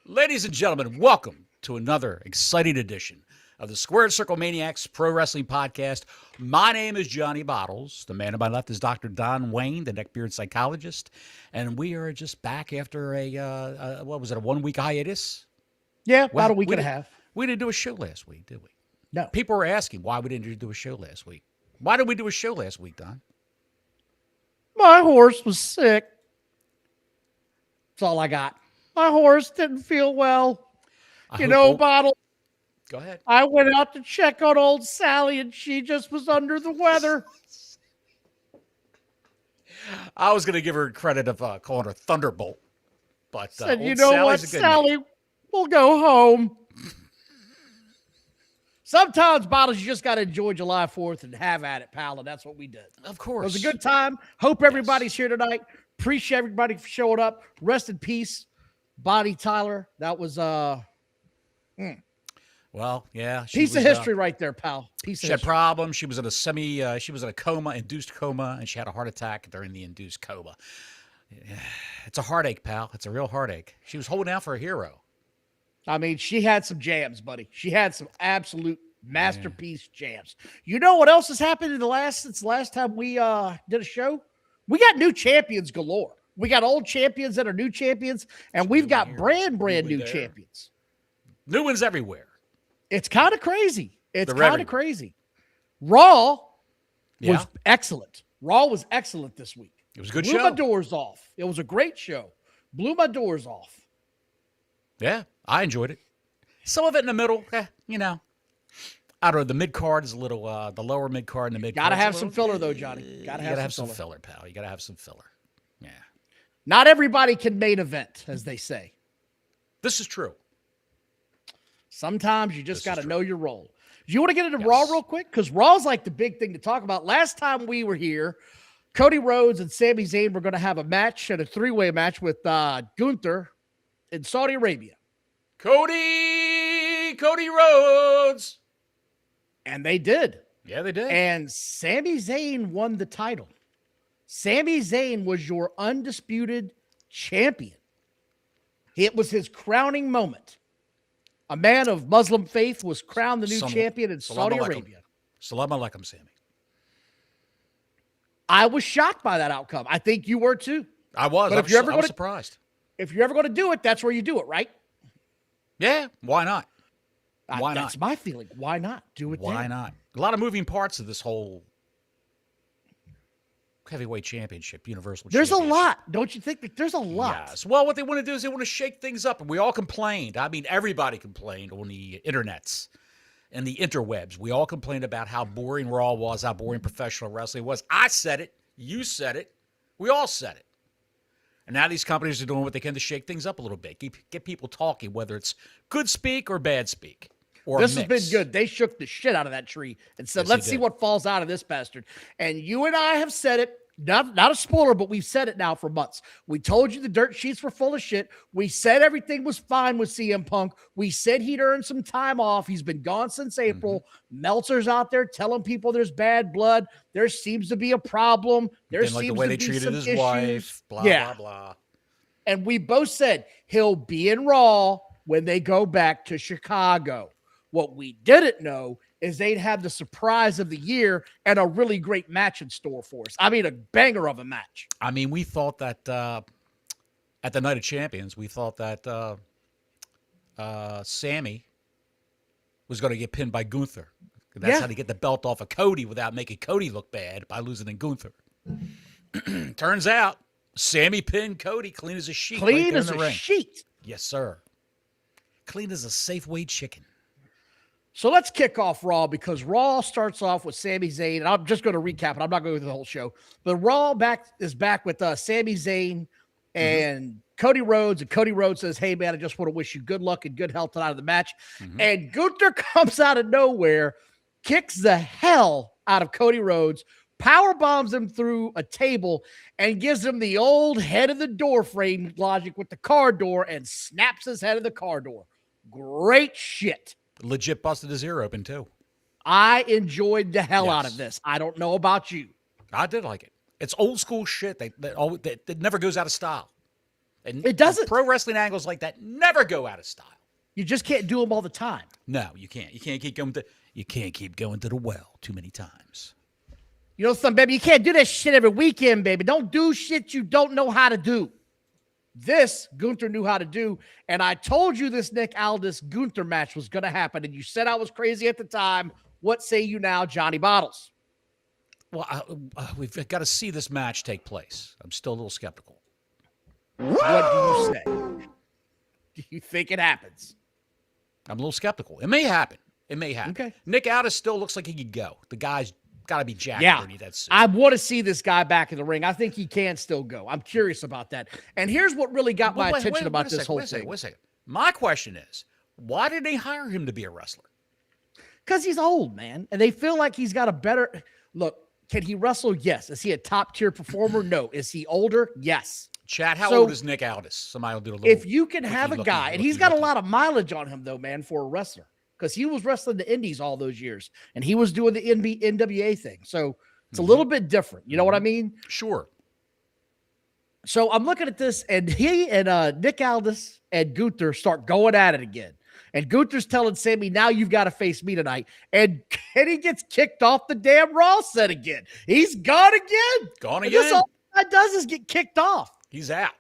Ladies and gentlemen, welcome to another exciting edition of the Squared Circle Maniacs Pro Wrestling Podcast. My name is Johnny Bottles. The man to my left is Dr. Don Wayne, the neckbeard psychologist. And we are just back after a 1 week hiatus? Yeah, about a week and a half. We didn't do a show last week, did we? No. People were asking why we didn't do a show last week. Why did we do a show last week, Don? My horse was sick. That's all I got. My horse didn't feel well. Bottle. Go ahead. I went out to check on old Sally, and she just was under the weather. I was going to give her credit of calling her Thunderbolt. But said, you know what, Sally, we'll go home. Sometimes, Bottles, you just got to enjoy July 4th and have at it, pal, and that's what we did. Of course. It was a good time. Hope everybody's here tonight. Appreciate everybody for showing up. Rest in peace, Bonnie Tyler. That was well, yeah. Piece of history right there, pal. She had problems. She was in a she was in a coma, induced coma, and she had a heart attack during the induced coma. It's a heartache, pal. It's a real heartache. She was holding out for a hero. I mean, she had some jams, buddy. She had some absolute masterpiece jams. You know what else has happened since the last time we did a show? We got new champions galore. We got old champions that are new champions, and we've got brand new champions. New ones everywhere. It's kind of crazy. It's kind of crazy. Raw was excellent. Raw was excellent this week. It was a good show. Blew my doors off. It was a great show. Blew my doors off. Yeah, I enjoyed it. Some of it in the middle, I don't know. The mid card is a little, the lower mid card and the mid card. Gotta have some filler, though, Johnny. Gotta have some filler, pal. You gotta have some filler. Yeah. Not everybody can main event, as they say. This is true. Sometimes you just got to know your role. Do you want to get into Raw real quick? Because Raw's like the big thing to talk about. Last time we were here, Cody Rhodes and Sami Zayn were going to have a match, and a three-way match with Gunther in Saudi Arabia. Cody Rhodes. And they did. Yeah, they did. And Sami Zayn won the title. Sami Zayn was your undisputed champion. It was his crowning moment. A man of Muslim faith was crowned the new champion in Saudi Arabia. Salam alaikum, Sami. I was shocked by that outcome. I think you were too. I was. I was surprised. If you're ever going to do it, that's where you do it, right? Yeah. Why not? Why not? That's my feeling. Why not? Do it Why not? A lot of moving parts of this whole heavyweight championship, universal There's championship. A lot. Don't you think? There's a lot. Yes. Well, what they want to do is they want to shake things up. And we all complained. I mean, everybody complained on the internets and the interwebs. We all complained about how boring Raw was, how boring professional wrestling was. I said it. You said it. We all said it. And now these companies are doing what they can to shake things up a little bit. Get people talking, whether it's good speak or bad speak. This has been good. They shook the shit out of that tree and said, let's see what falls out of this bastard. And you and I have said it, not a spoiler, but we've said it now for months. We told you the dirt sheets were full of shit. We said everything was fine with CM Punk. We said he'd earned some time off. He's been gone since April. Meltzer's out there telling people there's bad blood. There seems to be a problem. There seems the way to they be treated some his issues. wife, blah, blah. And we both said he'll be in Raw when they go back to Chicago. What we didn't know is they'd have the surprise of the year and a really great match in store for us. I mean, a banger of a match. I mean, we thought that at the Night of Champions, we thought that Sami was going to get pinned by Gunther. That's how to get the belt off of Cody without making Cody look bad by losing to Gunther. Turns out, Sami pinned Cody clean as a sheet. Clean as a sheet. Yes, sir. Clean as a Safeway chicken. So let's kick off Raw because Raw starts off with Sami Zayn. And I'm just going to recap it. I'm not going to go through the whole show. But Raw is back with Sami Zayn and Cody Rhodes. And Cody Rhodes says, hey, man, I just want to wish you good luck and good health tonight of the match. And Gunther comes out of nowhere, kicks the hell out of Cody Rhodes, power bombs him through a table, and gives him the old head of the door frame logic with the car door and snaps his head of the car door. Great shit. Legit busted his ear open, too. I enjoyed the hell out of this. I don't know about you. I did like it. It's old school shit that never goes out of style. And It doesn't. Pro wrestling angles like that never go out of style. You just can't do them all the time. No, you can't. You can't keep going to the well too many times. You know something, baby? You can't do that shit every weekend, baby. Don't do shit you don't know how to do. This Gunther knew how to do, and I told you this Nick Aldis Gunther match was going to happen, and you said I was crazy at the time. What say you now, Johnny Bottles? Well, we've got to see this match take place. I'm still a little skeptical. What do you say? Do you think it happens? I'm a little skeptical. It may happen. Okay. Nick Aldis still looks like he could go. The guy's got to be jacked. Yeah, That's I want to see this guy back in the ring. I think he can still go. I'm curious about that. And here's what really got my attention about this whole thing. Wait a second. My question is, why did they hire him to be a wrestler? Because he's old, man. And they feel like he's got a better look. Can he wrestle? Yes. Is he a top tier performer? No. Is he older? Yes. Chad, how old is Nick Aldis? Somebody will do a little. If you can have a guy, and he's got a lot of mileage on him, though, man, for a wrestler, because he was wrestling the Indies all those years, and he was doing the NWA thing. So it's a little bit different. You know what I mean? Sure. So I'm looking at this, and he and Nick Aldis and Gunther start going at it again. And Gunther's telling Sami, now you've got to face me tonight. And Kenny gets kicked off the damn Raw set again. He's gone again. Gone again. This all that does is get kicked off. He's out.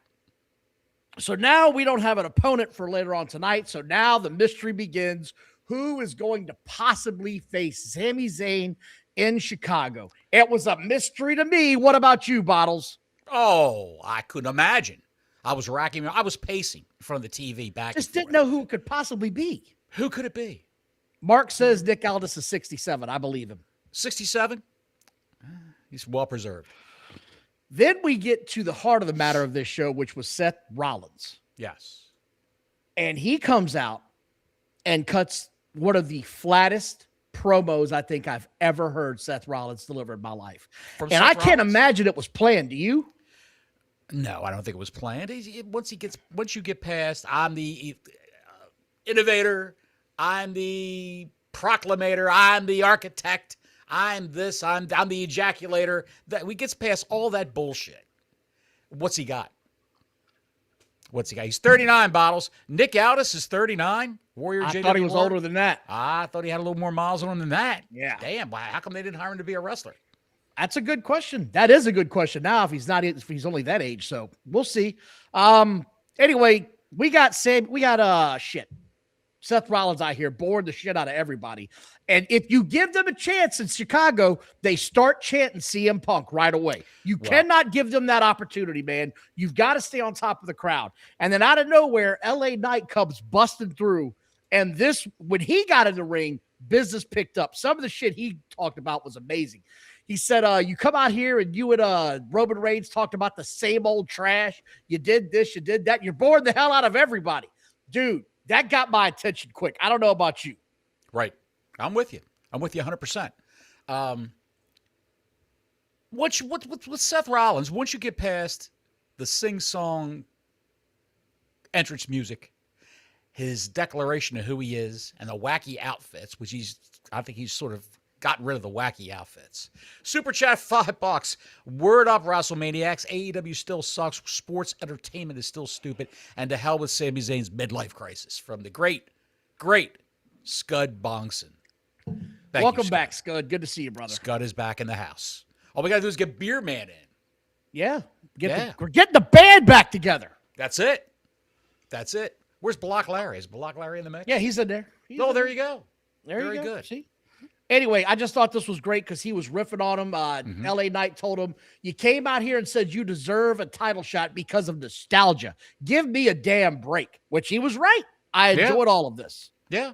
So now we don't have an opponent for later on tonight. So now the mystery begins. Who is going to possibly face Sami Zayn in Chicago? It was a mystery to me. What about you, Bottles? Oh, I couldn't imagine. I was pacing in front of the TV back. Just didn't know who it could possibly be. Who could it be? Mark says Nick Aldis is 67. I believe him. 67? He's well preserved. Then we get to the heart of the matter of this show, which was Seth Rollins. Yes. And he comes out and cuts one of the flattest promos I think I've ever heard Seth Rollins deliver in my life. And I can't imagine it was planned. Do you? No, I don't think it was planned. Once you get past, I'm the innovator, I'm the proclamator, I'm the architect, I'm this, I'm the ejaculator. That we gets past all that bullshit. What's he got? He's 39 Bottles. Nick Aldis is 39. Warrior I JW thought he was Warrior. older than that. I thought he had a little more miles on him than that. Yeah. Damn. How come they didn't hire him to be a wrestler? That's a good question. That is a good question. Now, if he's only that age, so we'll see. Anyway, we got Seth Rollins out here boring the shit out of everybody. And if you give them a chance in Chicago, they start chanting CM Punk right away. You cannot give them that opportunity, man. You've got to stay on top of the crowd. And then out of nowhere, LA Knight comes busting through. And when he got in the ring, business picked up. Some of the shit he talked about was amazing. He said, you come out here and you and Roman Reigns talked about the same old trash. You did this, you did that. You're boring the hell out of everybody. Dude, that got my attention quick. I don't know about you. Right. I'm with you. 100%. With Seth Rollins, once you get past the sing-song entrance music, his declaration of who he is, and the wacky outfits, which I think he's sort of gotten rid of the wacky outfits. Super Chat $5. Word up, WrestleManiacs. AEW still sucks. Sports entertainment is still stupid. And to hell with Sami Zayn's midlife crisis. From the great Scud Bongson. Welcome back, Scud. Good to see you, brother. Scud is back in the house. All we got to do is get Beer Man in. Yeah. We're getting the band back together. That's it. Where's Block Larry? Is Block Larry in the mix? Yeah, he's in there. There you go. Very good. See? Anyway, I just thought this was great because he was riffing on him. LA Knight told him, you came out here and said you deserve a title shot because of nostalgia. Give me a damn break, which he was right. I enjoyed all of this. Yeah.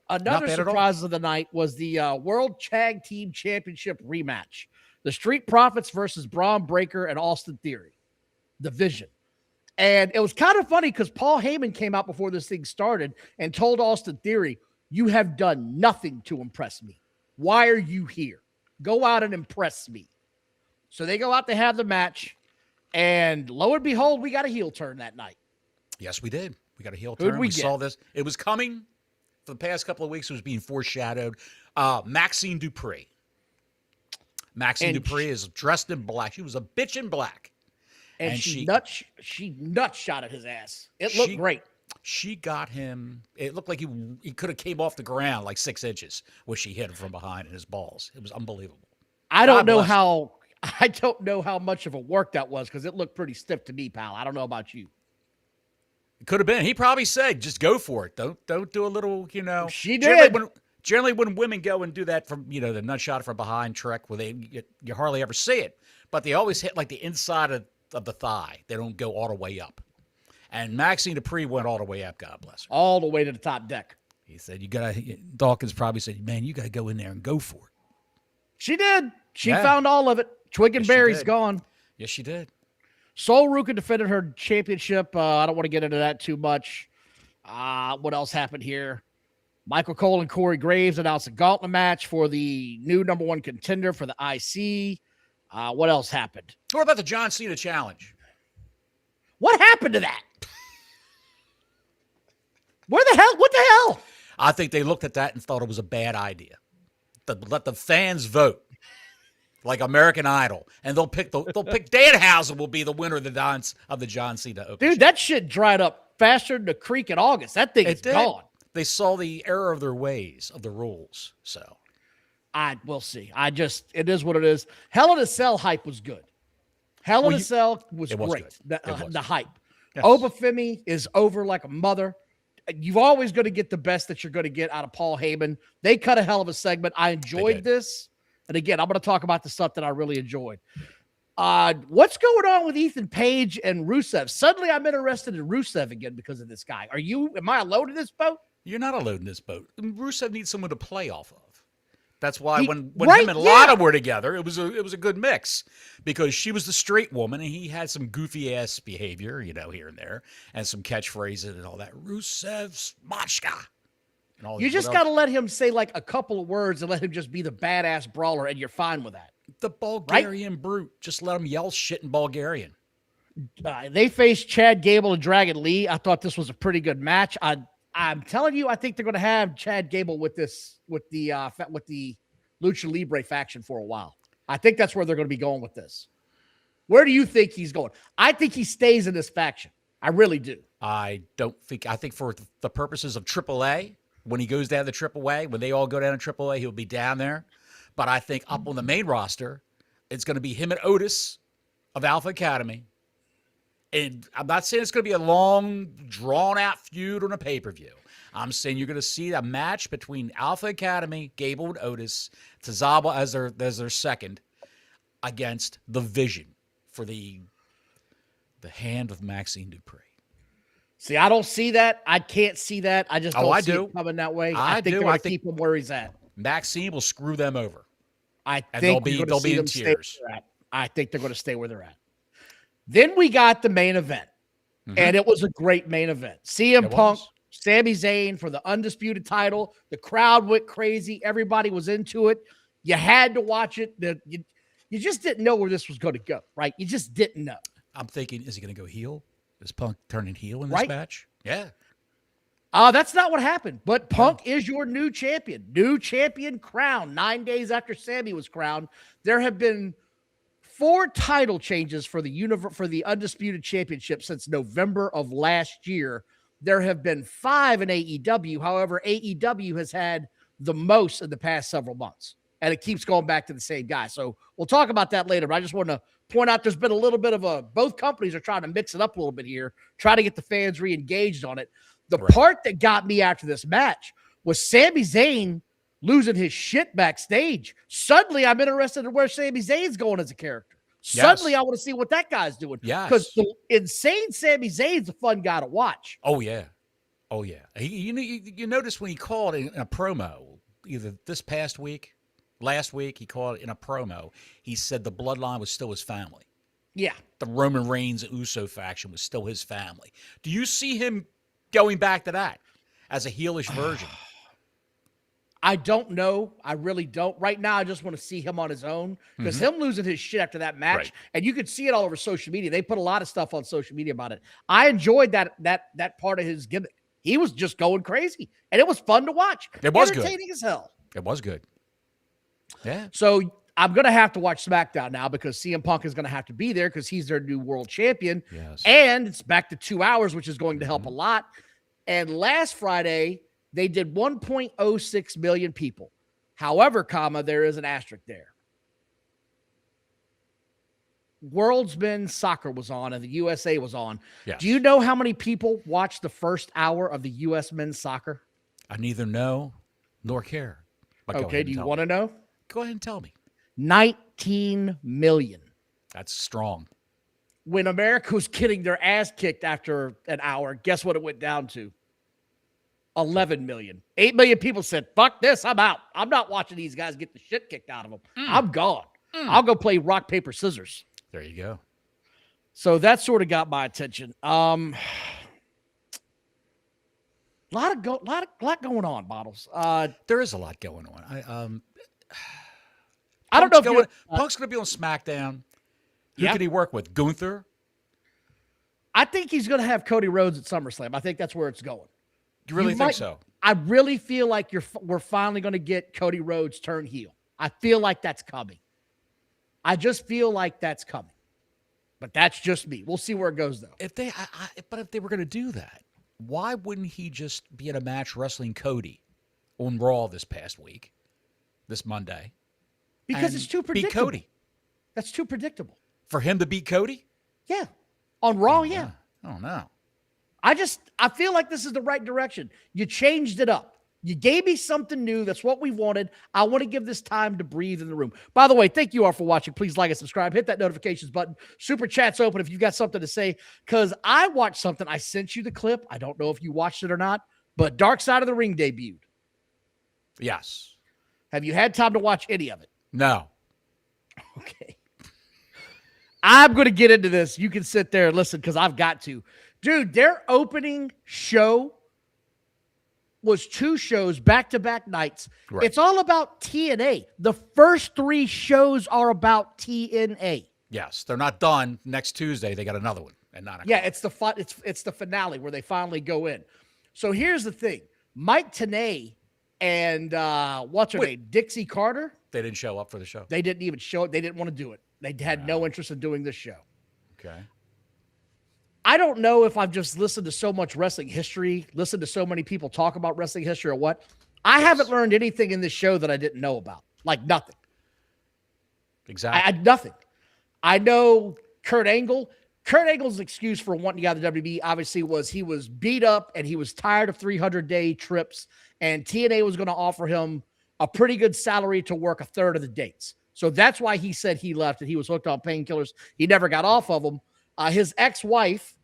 Another surprise of the night was the World Tag Team Championship rematch. The Street Profits versus Braun Breaker and Austin Theory. The Vision. And it was kind of funny because Paul Heyman came out before this thing started and told Austin Theory, you have done nothing to impress me. Why are you here? Go out and impress me. So they go out to have the match. And lo and behold, we got a heel turn that night. Yes, we did. We got a heel turn. We saw this. It was coming for the past couple of weeks. It was being foreshadowed. Maxine Dupree. Dupree is dressed in black. She was a bitch in black. And she nut shot at his ass. It looked great. She got him. It looked like he could have came off the ground like 6 inches when she hit him from behind in his balls. It was unbelievable. I don't know how much of a work that was because it looked pretty stiff to me, pal. I don't know about you. It could have been. He probably said, "Just go for it. Don't do a little, you know." She did. Generally, when women go and do that from, you know, the nut shot from behind trick, where you hardly ever see it, but they always hit like the inside of the thigh. They don't go all the way up. And Maxine Dupree went all the way up. God bless her. All the way to the top deck. He said, Dawkins probably said, man, you got to go in there and go for it. She did. She found all of it. Twig and Berry's gone. Yes, she did. Sol Ruka defended her championship. I don't want to get into that too much. What else happened here? Michael Cole and Corey Graves announced a gauntlet match for the new #1 contender for the IC. What else happened? What about the John Cena challenge? What happened to that? What the hell? I think they looked at that and thought it was a bad idea. Let the fans vote, like American Idol, and they'll pick Danhausen will be the winner of the John Cena Open. Dude, that shit dried up faster than the creek in August. That thing is gone. They saw the error of their ways, of the rules. So we'll see. It is what it is. Hell in a Cell hype was good. Hell in a Cell was great. The hype. Yes. Obafemi is over like a mother. You've always going to get the best that you're going to get out of Paul Heyman. They cut a hell of a segment. I enjoyed this. And again, I'm going to talk about the stuff that I really enjoyed. What's going on with Ethan Page and Rusev? Suddenly I'm interested in Rusev again because of this guy. Am I alone in this boat? You're not alone in this boat. Rusev needs someone to play off of. That's why when him and Lana were together, it was a good mix because she was the straight woman and he had some goofy ass behavior, you know, here and there, and some catchphrases and all that. Rusev Smashka. And all. You just got to let him say like a couple of words and let him just be the badass brawler, and you're fine with that. The Bulgarian brute. Just let him yell shit in Bulgarian. They faced Chad Gable and Dragon Lee. I thought this was a pretty good match. I'm telling you, I think they're going to have Chad Gable with the Lucha Libre faction for a while. I think that's where they're going to be going with this. Where do you think he's going? I think he stays in this faction. I really do. I think for the purposes of AAA, when he goes down to AAA, when they all go down to AAA, he'll be down there. But I think up on the main roster, it's going to be him and Otis of Alpha Academy. And I'm not saying it's going to be a long, drawn-out feud on a pay-per-view. I'm saying you're going to see a match between Alpha Academy, Gable and Otis, Tozawa as their second, against the Vision for the hand of Maxine Dupree. See, I don't see that. I can't see that. I just don't see it coming that way. I think they're going to keep him where he's at. Maxine will screw them over. I think they'll be in tears. I think they're going to stay where they're at. Then we got the main event, and it was a great main event. CM Punk, Sami Zayn for the undisputed title. The crowd went crazy. Everybody was into it. You had to watch it. You just didn't know where this was going to go, right? You just didn't know. I'm thinking, is he going to go heel? Is Punk turning heel in this match? Yeah. That's not what happened, but Punk is your new champion. New champion crowned 9 days after Sami was crowned. There have been 4 title changes for the Undisputed Championship since November of last year. There have been 5 in AEW. However, AEW has had the most in the past several months, and it keeps going back to the same guy. So we'll talk about that later, but I just want to point out there's been a little bit of both companies are trying to mix it up a little bit here, try to get the fans re-engaged on it. The part that got me after this match was Sami Zayn losing his shit backstage. Suddenly, I'm interested in where Sami Zayn's going as a character. Suddenly, I want to see what that guy's doing. Because the insane Sami Zayn's a fun guy to watch. Oh, yeah. Oh, yeah. You notice when he called in a promo, either this past week, last week, he called in a promo, he said the bloodline was still his family. Yeah. The Roman Reigns Uso faction was still his family. Do you see him going back to that as a heelish version? I don't know. I really don't. Right now, I just want to see him on his own because him losing his shit after that match, and you could see it all over social media. They put a lot of stuff on social media about it. I enjoyed that part of his gimmick. He was just going crazy, and it was fun to watch. It was entertaining as hell. It was good. Yeah. So I'm going to have to watch SmackDown now because CM Punk is going to have to be there because he's their new world champion. Yes. And it's back to 2 hours, which is going to help a lot. And last Friday, they did 1.06 million people. However, there is an asterisk there. World's Men's Soccer was on and the USA was on. Yes. Do you know how many people watched the first hour of the U.S. Men's Soccer? I neither know nor care. But Okay, do you want to know? Go ahead and tell me. 19 million. That's strong. When America was getting their ass kicked after an hour, guess what it went down to? 11 million. 8 million people said, fuck this, I'm out. I'm not watching these guys get the shit kicked out of them. I'm gone. I'll go play rock, paper, scissors. There you go. So that sort of got my attention. Lot going on, Bottles. There is a lot going on. I don't know if Punk's going to be on SmackDown. Who Yeah. can he work with? Gunther? I think he's going to have Cody Rhodes at SummerSlam. I think that's where it's going. Do you really think so? I really feel like we're finally going to get Cody Rhodes turn heel. I feel like that's coming. I just feel like that's coming. But that's just me. We'll see where it goes, though. If they were going to do that, why wouldn't he just be in a match wrestling Cody on Raw this Monday? Because it's too predictable. Beat Cody. That's too predictable. For him to beat Cody? Yeah. On Raw, yeah. I don't know. I feel like this is the right direction. You changed it up. You gave me something new. That's what we wanted. I want to give this time to breathe in the room. By the way, thank you all for watching. Please like and subscribe. Hit that notifications button. Super chat's open if you've got something to say. Because I watched something. I sent you the clip. I don't know if you watched it or not. But Dark Side of the Ring debuted. Yes. Have you had time to watch any of it? No. Okay. I'm going to get into this. You can sit there and listen because I've got to. Dude, their opening show was 2 shows back-to-back nights. Right. It's all about TNA. The first 3 shows are about TNA. Yes, they're not done. Next Tuesday, they got another one at 9 o'clock. Yeah, it's the finale where they finally go in. So here's the thing. Mike Tenay and what's her name? Dixie Carter. They didn't show up for the show. They didn't even show up. They didn't want to do it. They had no interest in doing this show. Okay. I don't know if I've just listened to so much wrestling history, listened to so many people talk about wrestling history or what. I haven't learned anything in this show that I didn't know about. Like nothing. Exactly. Nothing. I know Kurt Angle. Kurt Angle's excuse for wanting to get out of the WWE obviously was he was beat up and he was tired of 300-day trips, and TNA was going to offer him a pretty good salary to work a third of the dates. So that's why he said he left, and he was hooked on painkillers. He never got off of them. His ex-wife,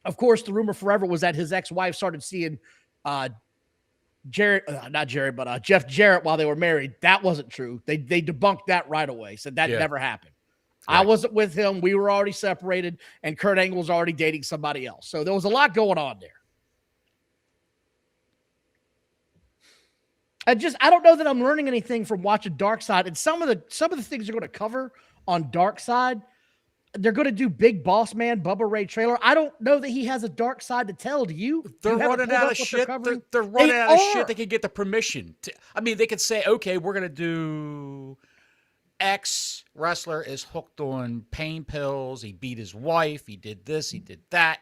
of course, the rumor forever was that his ex-wife started seeing Jeff Jarrett while they were married. That wasn't true. They debunked that right away. Said that never happened. Right. I wasn't with him. We were already separated, and Kurt Angle was already dating somebody else. So there was a lot going on there. I don't know that I'm learning anything from watching Dark Side. And some of the things they're going to cover on Dark Side, they're going to do Big Boss Man, Bubba Ray trailer. I don't know that he has a dark side to tell. Do you? They're running out of shit. They're running out of shit. They can get the permission. They could say, okay, we're going to do X wrestler is hooked on pain pills. He beat his wife. He did this. He did that.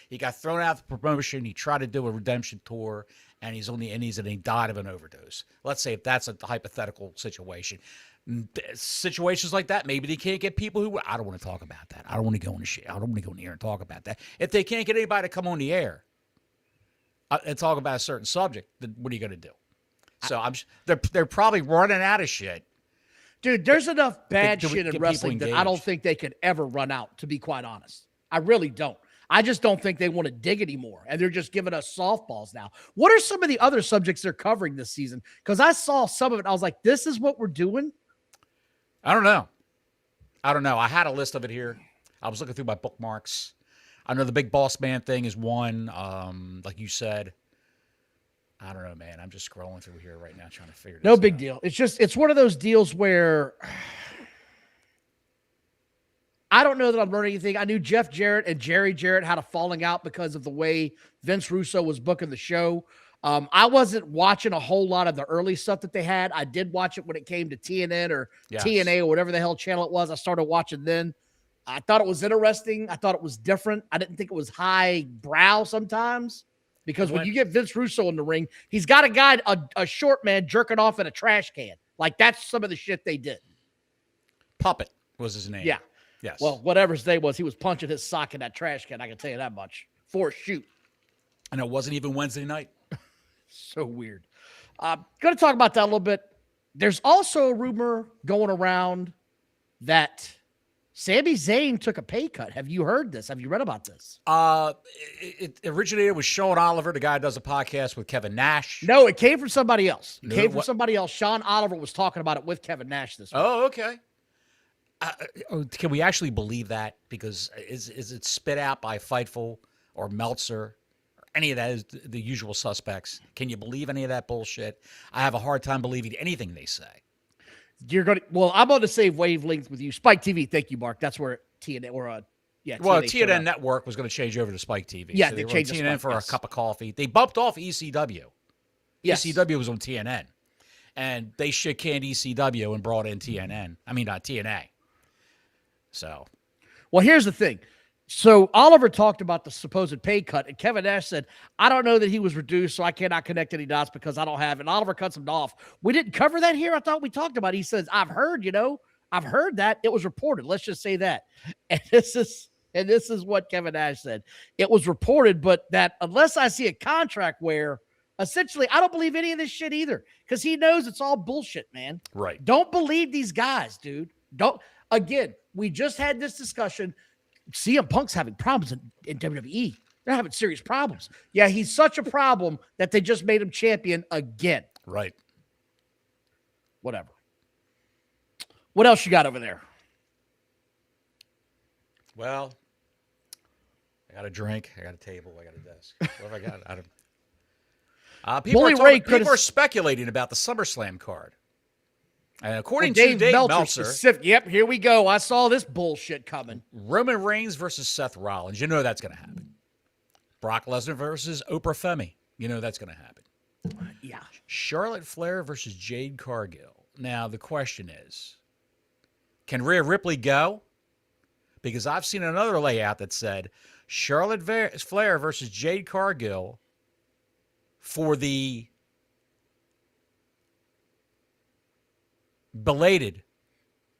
He got thrown out of the promotion. He tried to do a redemption tour, and he died of an overdose. Let's say if that's a hypothetical situation. Situations like that, maybe they can't get people who. I don't want to talk about that. I don't want to go in the shit. I don't want to go in the air and talk about that. If they can't get anybody to come on the air and talk about a certain subject, then what are you going to do? So they're probably running out of shit. Dude, there's enough bad shit in wrestling that I don't think they could ever run out, to be quite honest. I really don't. I just don't think they want to dig anymore, and they're just giving us softballs now. What are some of the other subjects they're covering this season? Because I saw some of it, I was like, this is what we're doing? I don't know. I had a list of it here. I was looking through my bookmarks. I know the Big Boss Man thing is one, like you said. I don't know, man. I'm just scrolling through here right now trying to figure this out. No big deal. It's one of those deals where I don't know that I'm learning anything. I knew Jeff Jarrett and Jerry Jarrett had a falling out because of the way Vince Russo was booking the show. I wasn't watching a whole lot of the early stuff that they had. I did watch it when it came to TNN or TNA or whatever the hell channel it was. I started watching then. I thought it was interesting. I thought it was different. I didn't think it was high brow sometimes because when you get Vince Russo in the ring, he's got a guy, a short man jerking off in a trash can. Like that's some of the shit they did. Puppet was his name. Yeah. Yes. Well, whatever his name was, he was punching his sock in that trash can. I can tell you that much. For a shoot. And it wasn't even Wednesday night. So weird. Going to talk about that a little bit. There's also a rumor going around that Sami Zayn took a pay cut. Have you heard this? Have you read about this? It originated with Sean Oliver, the guy who does a podcast with Kevin Nash. No, it came from somebody else. It came from somebody else. Sean Oliver was talking about it with Kevin Nash this week. Oh, okay. Can we actually believe that? Because is it spit out by Fightful or Meltzer? Any of that is the usual suspects. Can you believe any of that bullshit? I have a hard time believing anything they say. I'm on the same wavelength with you. Spike TV, thank you, Mark. That's where TNN or TNN Network was going to change over to Spike TV. Yeah, so they were changed TNN for a cup of coffee. They bumped off ECW. Yes. ECW was on TNN, and they shit canned ECW and brought in TNN. I mean, TNA. So, well, here's the thing. So Oliver talked about the supposed pay cut, and Kevin Nash said, I don't know that he was reduced, so I cannot connect any dots because I don't have it. And Oliver cuts him off. We didn't cover that here. I thought we talked about it. He says, I've heard that. It was reported. Let's just say that. And this is what Kevin Nash said. It was reported, but that unless I see a contract where essentially I don't believe any of this shit either because he knows it's all bullshit, man. Right. Don't believe these guys, dude. Again, we just had this discussion. CM Punk's having problems in WWE. They're having serious problems. Yeah, he's such a problem that they just made him champion again. Right. Whatever. What else you got over there? Well, I got a drink. I got a table. I got a desk. What have I got? I don't. People are speculating about the SummerSlam card. And according to Dave Meltzer, yep, here we go. I saw this bullshit coming. Roman Reigns versus Seth Rollins. You know that's going to happen. Brock Lesnar versus Oprah Femi. You know that's going to happen. Yeah. Charlotte Flair versus Jade Cargill. Now, the question is, can Rhea Ripley go? Because I've seen another layout that said Charlotte Flair versus Jade Cargill for the belated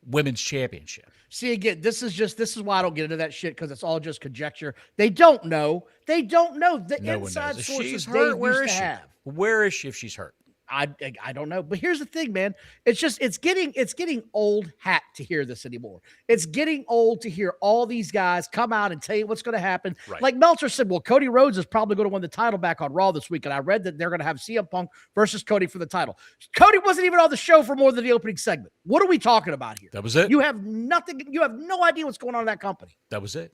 women's championship. See, again, this is why I don't get into that shit because it's all just conjecture. They don't know. The inside sources she's hurt, where is she? Where is she if she's hurt? I don't know. But here's the thing, man. It's getting old hat to hear this anymore. It's getting old to hear all these guys come out and tell you what's going to happen. Right. Like Meltzer said, well, Cody Rhodes is probably going to win the title back on Raw this week. And I read that they're going to have CM Punk versus Cody for the title. Cody wasn't even on the show for more than the opening segment. What are we talking about here? That was it. You have nothing. You have no idea what's going on in that company. That was it.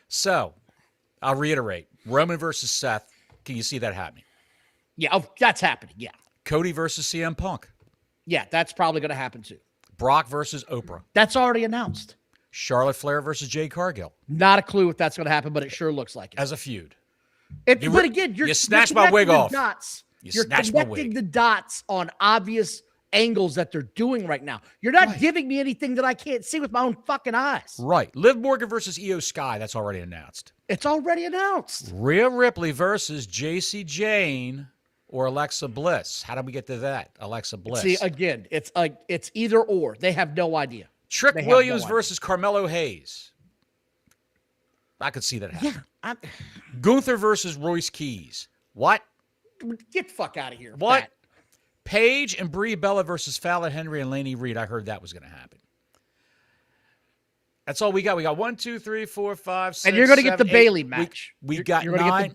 So I'll reiterate. Roman versus Seth. Can you see that happening? Yeah, that's happening. Yeah. Cody versus CM Punk. Yeah, that's probably going to happen too. Brock versus Oprah. That's already announced. Charlotte Flair versus Jade Cargill. Not a clue if that's going to happen, but it sure looks like it. As a feud. But again, you snatched my wig off. You're connecting the dots on obvious angles that they're doing right now. You're not giving me anything that I can't see with my own fucking eyes. Right. Liv Morgan versus Io Sky. That's already announced. It's already announced. Rhea Ripley versus JC Jane or Alexa Bliss. How did we get to that? Alexa Bliss. See, again, it's either or. They have no idea. Trick Williams versus Carmelo Hayes. I could see that happen. Yeah. Gunther versus Royce Keys. What? Get the fuck out of here. What? Paige and Brie Bella versus Fallon Henry and Laney Reed. I heard that was going to happen. That's all we got. We got 1, 2, 3, 4, 5, 6. And you're going to get the Bailey match. We got 9.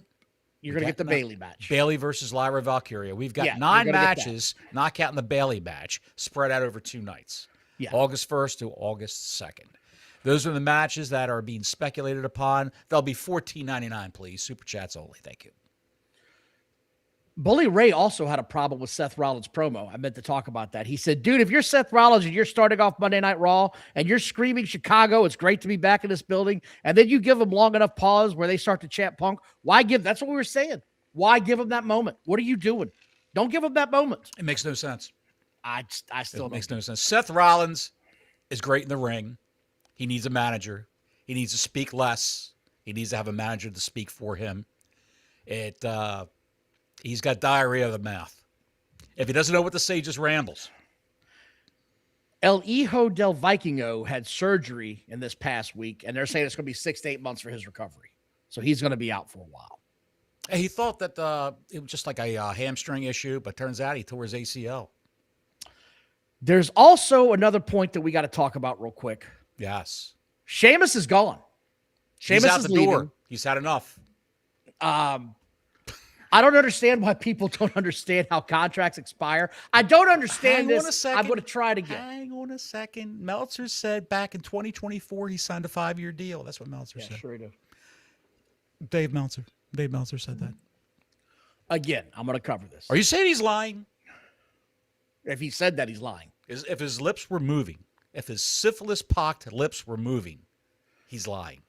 You're going to get the Bailey match. Bailey versus Lyra Valkyria. We've got 9 matches, not counting the Bailey match, spread out over 2 nights. Yeah. August 1st to August 2nd. Those are the matches that are being speculated upon. They'll be $14.99, please. Super chats only. Thank you. Bully Ray also had a problem with Seth Rollins' promo. I meant to talk about that. He said, dude, if you're Seth Rollins and you're starting off Monday Night Raw and you're screaming Chicago, it's great to be back in this building, and then you give them long enough pause where they start to chant Punk, why give? That's what we were saying. Why give him that moment? What are you doing? Don't give him that moment. It makes no sense. I still It makes no sense. Seth Rollins is great in the ring. He needs a manager. He needs to speak less. He needs to have a manager to speak for him. He's got diarrhea of the mouth. If he doesn't know what to say, he just rambles. El Hijo del Vikingo had surgery in this past week, and they're saying it's going to be 6 to 8 months for his recovery. So he's going to be out for a while. He thought that it was just like a hamstring issue, but turns out he tore his ACL. There's also another point that we got to talk about real quick. Yes. Sheamus is gone. Sheamus Sheamus out is the leaving. door. He's had enough. I don't understand why people don't understand how contracts expire. I don't understand Hang on this. a second. I'm going to try it again. Hang on a second. Meltzer said back in 2024 he signed a 5-year deal. That's what Meltzer said. Sure he did. Dave Meltzer said that. Again, I'm going to cover this. Are you saying he's lying? If he said that, he's lying. If his lips were moving, if his syphilis-pocked lips were moving, he's lying.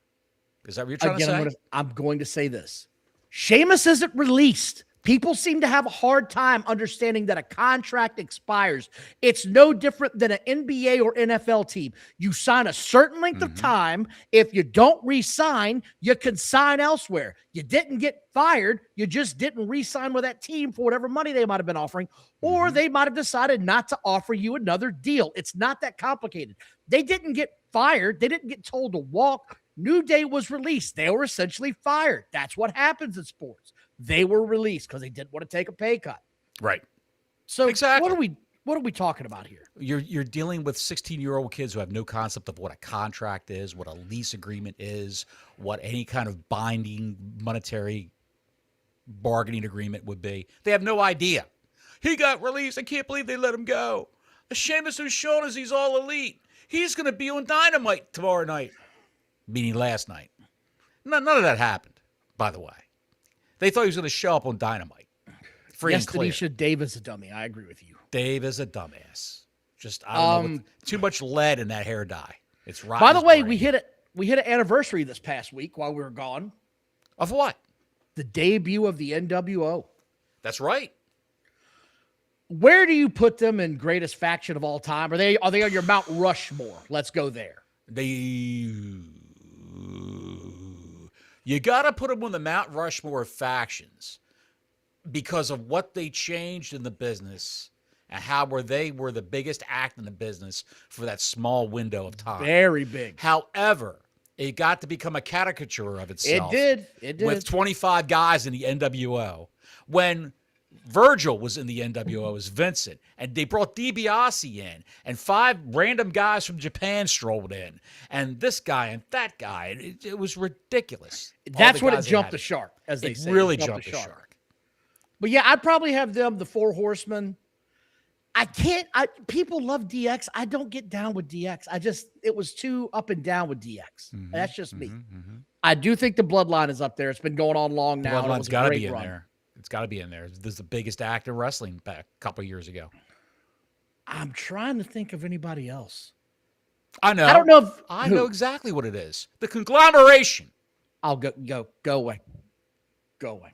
Is that what you're trying to say? I'm going to say this. Sheamus isn't released. People seem to have a hard time understanding that a contract expires. It's no different than an NBA or NFL team. You sign a certain length of time. If you don't re-sign, you can sign elsewhere. You didn't get fired. You just didn't re-sign with that team for whatever money they might have been offering, or they might have decided not to offer you another deal. It's not that complicated. They didn't get fired. They didn't get told to walk. New Day was released. They were essentially fired. That's what happens in sports. They were released because they didn't want to take a pay cut. Right. So exactly. What are we talking about here? You're dealing with 16-year-old kids who have no concept of what a contract is, what a lease agreement is, what any kind of binding monetary bargaining agreement would be. They have no idea. He got released. I can't believe they let him go. Sheamus who's shown us he's all elite. He's going to be on Dynamite tomorrow night. Meaning last night. None of that happened, by the way. They thought he was going to show up on Dynamite. Free and clear. Tanisha, Dave is a dummy. I agree with you. Dave is a dumbass. Just, I don't know. Too much lead in that hair dye. It's rotten. By the way, we hit an anniversary this past week while we were gone. Of what? The debut of the NWO. That's right. Where do you put them in greatest faction of all time? Are they on your Mount Rushmore? Let's go there. You got to put them on the Mount Rushmore of factions because of what they changed in the business and how they were the biggest act in the business for that small window of time. Very big. However, it got to become a caricature of itself. It did. With 25 guys in the NWO. When Virgil was in the NWO as Vincent, and they brought DiBiase in, and 5 random guys from Japan strolled in, and this guy and that guy. It was ridiculous. That's when it jumped the shark, as they say. It really jumped the shark. But yeah, I'd probably have them, the 4 Horsemen. People love DX. I don't get down with DX. It was too up and down with DX. That's just me. I do think the Bloodline is up there. It's been going on long now. Bloodline's got to be in there. It's got to be in there. This is the biggest act in wrestling back a couple of years ago. I'm trying to think of anybody else. I know. I don't know. I know exactly what it is. The conglomeration. I'll go away. Go away.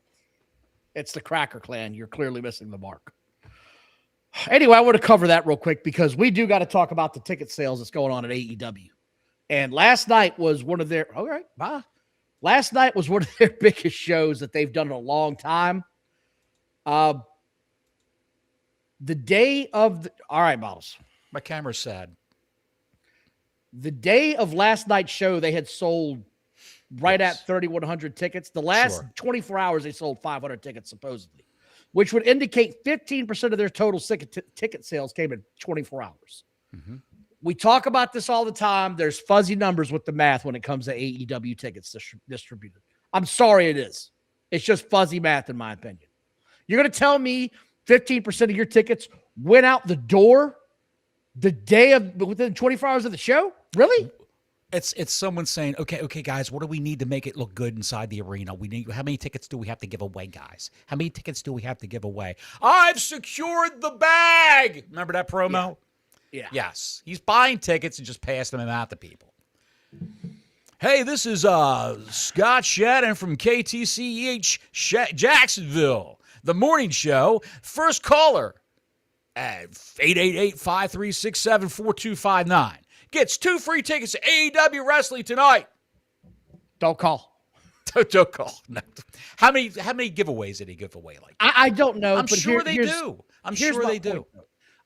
It's the Cracker Clan. You're clearly missing the mark. Anyway, I want to cover that real quick because we do got to talk about the ticket sales that's going on at AEW. And last night was one of their, all right, bye. Last night was one of their biggest shows that they've done in a long time. The day of, all right, Bottles. My camera's sad. The day of last night's show, they had sold right at 3,100 tickets. The last 24 hours, they sold 500 tickets, supposedly, which would indicate 15% of their total ticket sales came in 24 hours. We talk about this all the time. There's fuzzy numbers with the math when it comes to AEW tickets distributed. I'm sorry, it is. It's just fuzzy math, in my opinion. You're going to tell me 15% of your tickets went out the door the day of within 24 hours of the show? Really? It's someone saying, okay, guys, what do we need to make it look good inside the arena? How many tickets do we have to give away, guys? How many tickets do we have to give away? I've secured the bag. Remember that promo? Yeah. Yes. He's buying tickets and just passing them out to people. Hey, this is Scott Shannon from KTCEH Jacksonville, the morning show. First caller at 888-536-4259 gets 2 free tickets to AEW Wrestling tonight. Don't call. Don't call. No. How many giveaways did he give away? Like that? I don't know. I'm but sure they do. I'm sure they do.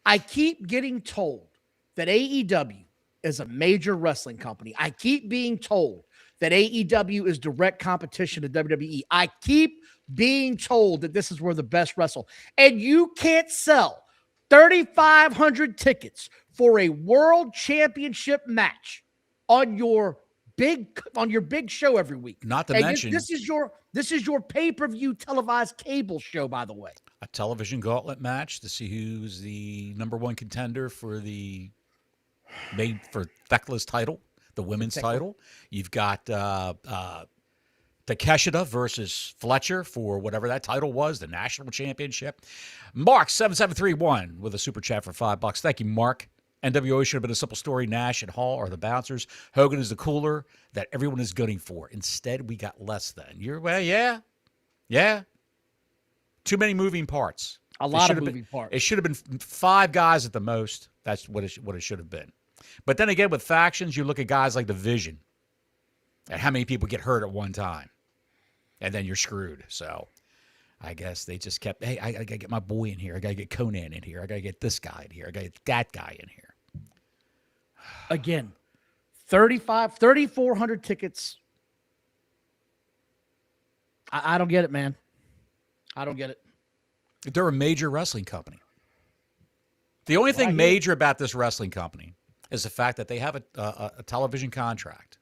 I keep getting told that AEW is a major wrestling company. I keep being told that AEW is direct competition to WWE. I keep being told that this is where the best wrestle. And you can't sell 3,500 tickets for a world championship match on your big show every week. Not to mention, this is your pay-per-view televised cable show, by the way. A television gauntlet match to see who's the number one contender for the Thecla's title, the women's title. You've got Takeshita versus Fletcher for whatever that title was, the national championship. Mark 7731 with a super chat for $5. Thank you, Mark. NWO should have been a simple story. Nash and Hall are the bouncers. Hogan is the cooler that everyone is gunning for. Instead, we got less than. Yeah. Too many moving parts. A lot of moving parts. It should have been 5 guys at the most. That's what it should have been. But then again, with factions, you look at guys like the Vision and how many people get hurt at one time. And then you're screwed. So I guess they just kept, hey, I got to get my boy in here. I got to get Conan in here. I got to get this guy in here. I got to get that guy in here. Again, 3,400 tickets. I don't get it, man. I don't get it. They're a major wrestling company. The only thing major about this wrestling company is the fact that they have a television contract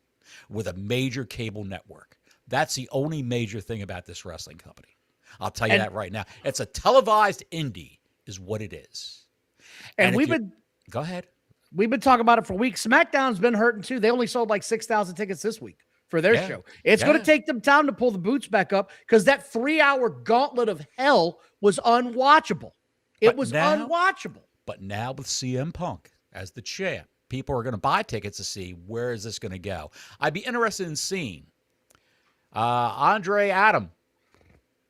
with a major cable network. That's the only major thing about this wrestling company. I'll tell you that right now. It's a televised indie is what it is. And go ahead. We've been talking about it for weeks. SmackDown's been hurting too. They only sold like 6,000 tickets this week for their show. It's going to take them time to pull the boots back up because that 3-hour gauntlet of hell was unwatchable. It was unwatchable. But now with CM Punk as the champ, people are going to buy tickets to see where is this going to go. I'd be interested in seeing Andre Adam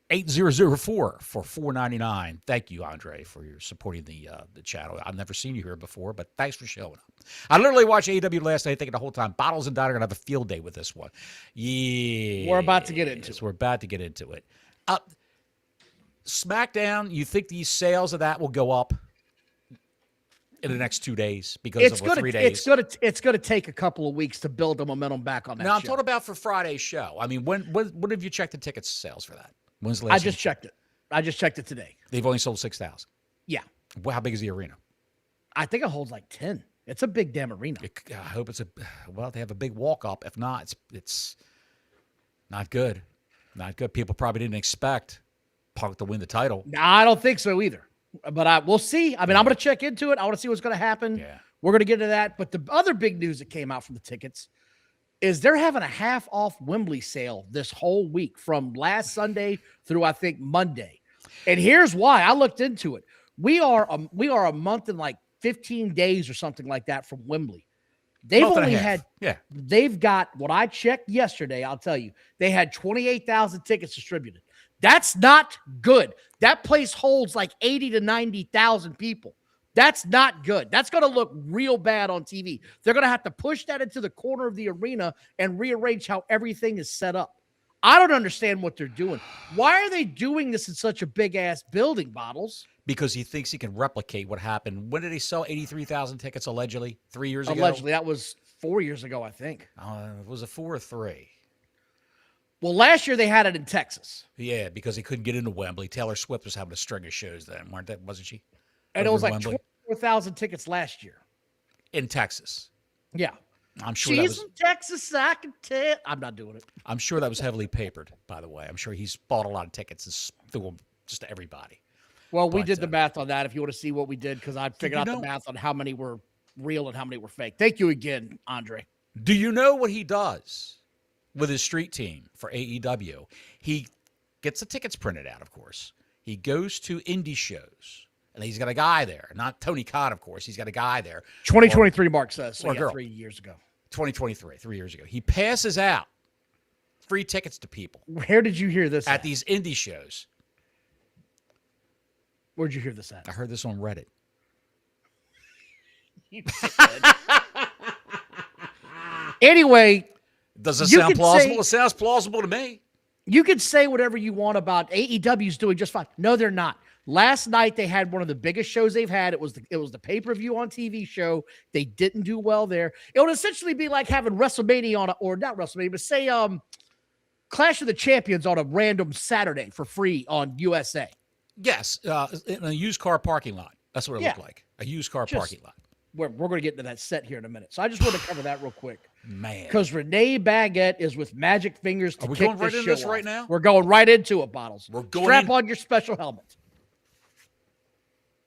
8004 for $4.99. Thank you, Andre, for your supporting the channel. I've never seen you here before, but thanks for showing up. I literally watched AEW last night thinking the whole time, Bottles and Dot are going to have a field day with this one. Yeah. We're about to get into it. We're about to get into it. SmackDown, you think these sales of that will go up in the next 2 days because of 3 days? It's going to take a couple of weeks to build the momentum back on that. Now, I'm talking about for Friday's show. I mean, when have you checked the ticket sales for that? When's the last? I just checked it. I just checked it today. They've only sold 6,000. Yeah. Well, how big is the arena? I think it holds like 10. It's a big damn arena. I hope they have a big walk up. If not, it's not good. Not good. People probably didn't expect Punk to win the title. No, I don't think so either. But we'll see. I mean, I'm going to check into it. I want to see what's going to happen. Yeah. We're going to get to that. But the other big news that came out from the tickets is they're having a half off Wembley sale this whole week from last Sunday through, I think, Monday. And here's why. I looked into it. We are a month and like 15 days or something like that from Wembley. They've got, what I checked yesterday, I'll tell you, they had 28,000 tickets distributed. That's not good. That place holds like 80 to 90,000 people. That's not good. That's going to look real bad on TV. They're going to have to push that into the corner of the arena and rearrange how everything is set up. I don't understand what they're doing. Why are they doing this in such a big-ass building, Bottles? Because he thinks he can replicate what happened. When did he sell 83,000 tickets, allegedly? 3 years ago? Allegedly. That was 4 years ago, I think. Was it 4 or 3? Well, last year they had it in Texas. Yeah, because he couldn't get into Wembley. Taylor Swift was having a string of shows then, wasn't she? And it was like 24,000 tickets last year. In Texas. Yeah. I'm sure She's from Texas, I can tell. I'm not doing it. I'm sure that was heavily papered, by the way. I'm sure he's bought a lot of tickets and threw them just to everybody. Well, we did the math on that if you want to see what we did, because I figured out the math on how many were real and how many were fake. Thank you again, Andre. Do you know what he does with his street team for AEW? He gets the tickets printed out, of course. He goes to indie shows. And he's got a guy there. Not Tony Khan, of course. He's got a guy there. 2023, Mark says. So or girl. 3 years ago. 2023, 3 years ago. He passes out free tickets to people. Where did you hear this at these indie shows? Where'd you hear this at? I heard this on Reddit. Anyway, does it sound plausible? It sounds plausible to me. You could say whatever you want about AEW's doing just fine. No, they're not. Last night they had one of the biggest shows they've had. It was the pay-per-view on TV show. They didn't do well there. It would essentially be like having WrestleMania on or not WrestleMania, but say Clash of the Champions on a random Saturday for free on USA. Yes, in a used car parking lot. That's what it looked like. A used car parking lot. We're going to get into that set here in a minute. So I just want to cover that real quick. Man. Because Renee Baguette is with Magic Fingers to kick going right this into this show right off. now? We're going right into it, Bottles. We're going Strap on your special helmet.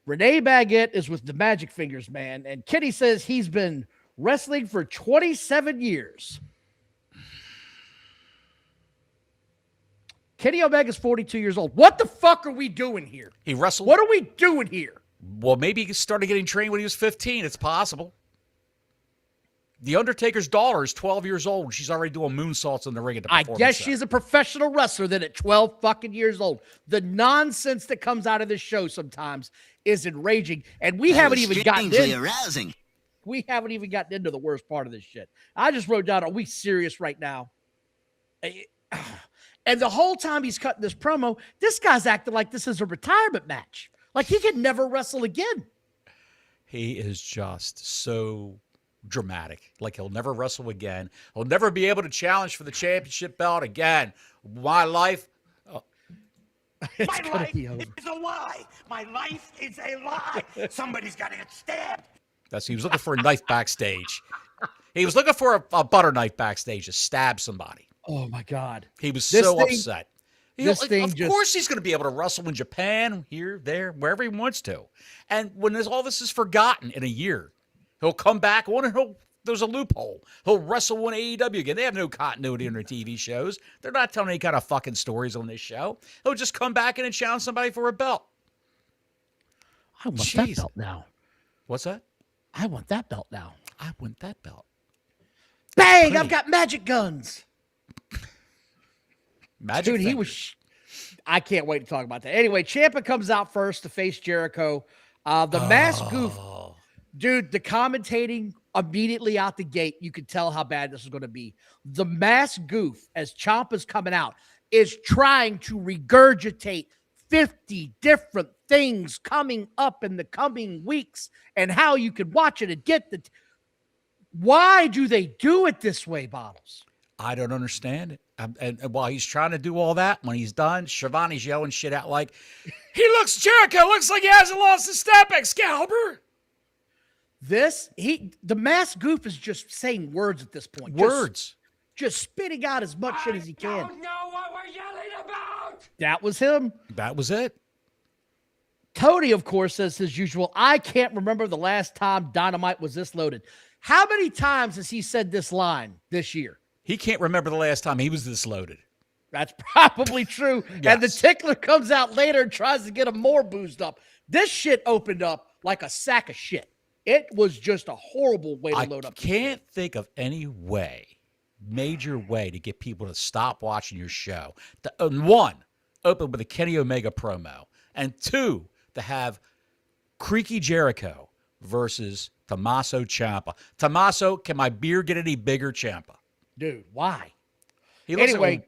Renee Baguette is with the Magic Fingers, man. And Kenny says he's been wrestling for 27 years. Kenny Omega's 42 years old. What the fuck are we doing here? He wrestled. What are we doing here? Well, maybe he started getting trained when he was 15. It's possible. The Undertaker's daughter is 12 years old, and she's already doing moonsaults in the ring at the performance I guess center. she's a professional wrestler then at 12 fucking years old. The nonsense that comes out of this show sometimes is enraging, and we haven't even gotten arousing. We haven't even gotten into the worst part of this shit. I just wrote down, are we serious right now? And the whole time he's cutting this promo, this guy's acting like this is a retirement match. Like he could never wrestle again. He is just so dramatic. Like he'll never wrestle again. He'll never be able to challenge for the championship belt again. My life. It's My life is a lie. My life is a lie. Somebody's got to get stabbed. He was looking for a knife backstage. He was looking for a butter knife backstage to stab somebody. Oh my God. He was so upset. Of course he's going to be able to wrestle in Japan, here, there, wherever he wants to. And when all this is forgotten in a year, he'll come back on and there's a loophole. He'll wrestle on AEW again. They have no continuity in their TV shows. They're not telling any kind of fucking stories on this show. He'll just come back in and challenge somebody for a belt. I want that belt now. What's that? I want that belt now. I want that belt. Bang! I've got magic guns. Magic Dude, fingers. I can't wait to talk about that. Anyway, Ciampa comes out first to face Jericho. The mask goof. Dude, the commentating immediately out the gate, you could tell how bad this is going to be. The mask goof, as Ciampa's coming out, is trying to regurgitate 50 different things coming up in the coming weeks and how you could watch it and get the... Why do they do it this way, Bottles? I don't understand it. And while he's trying to do all that, when he's done, Shivani's yelling shit out like, Jericho looks like he hasn't lost a step, Excalibur. The mask goof is just saying words at this point. Words. Just spitting out as much shit as he can. I don't know what we're yelling about. That was him. That was it. Cody, of course, says as usual, I can't remember the last time Dynamite was this loaded. How many times has he said this line this year? He can't remember the last time he was this loaded. That's probably true. Yes. And the tickler comes out later and tries to get him more boozed up. This shit opened up like a sack of shit. It was just a horrible way to load up. I can't think of any major way to get people to stop watching your show. One, open with a Kenny Omega promo. And two, to have Creaky Jericho versus Tommaso Ciampa. Tommaso, can my beer get any bigger, Ciampa? Dude, why? He looks Anyway,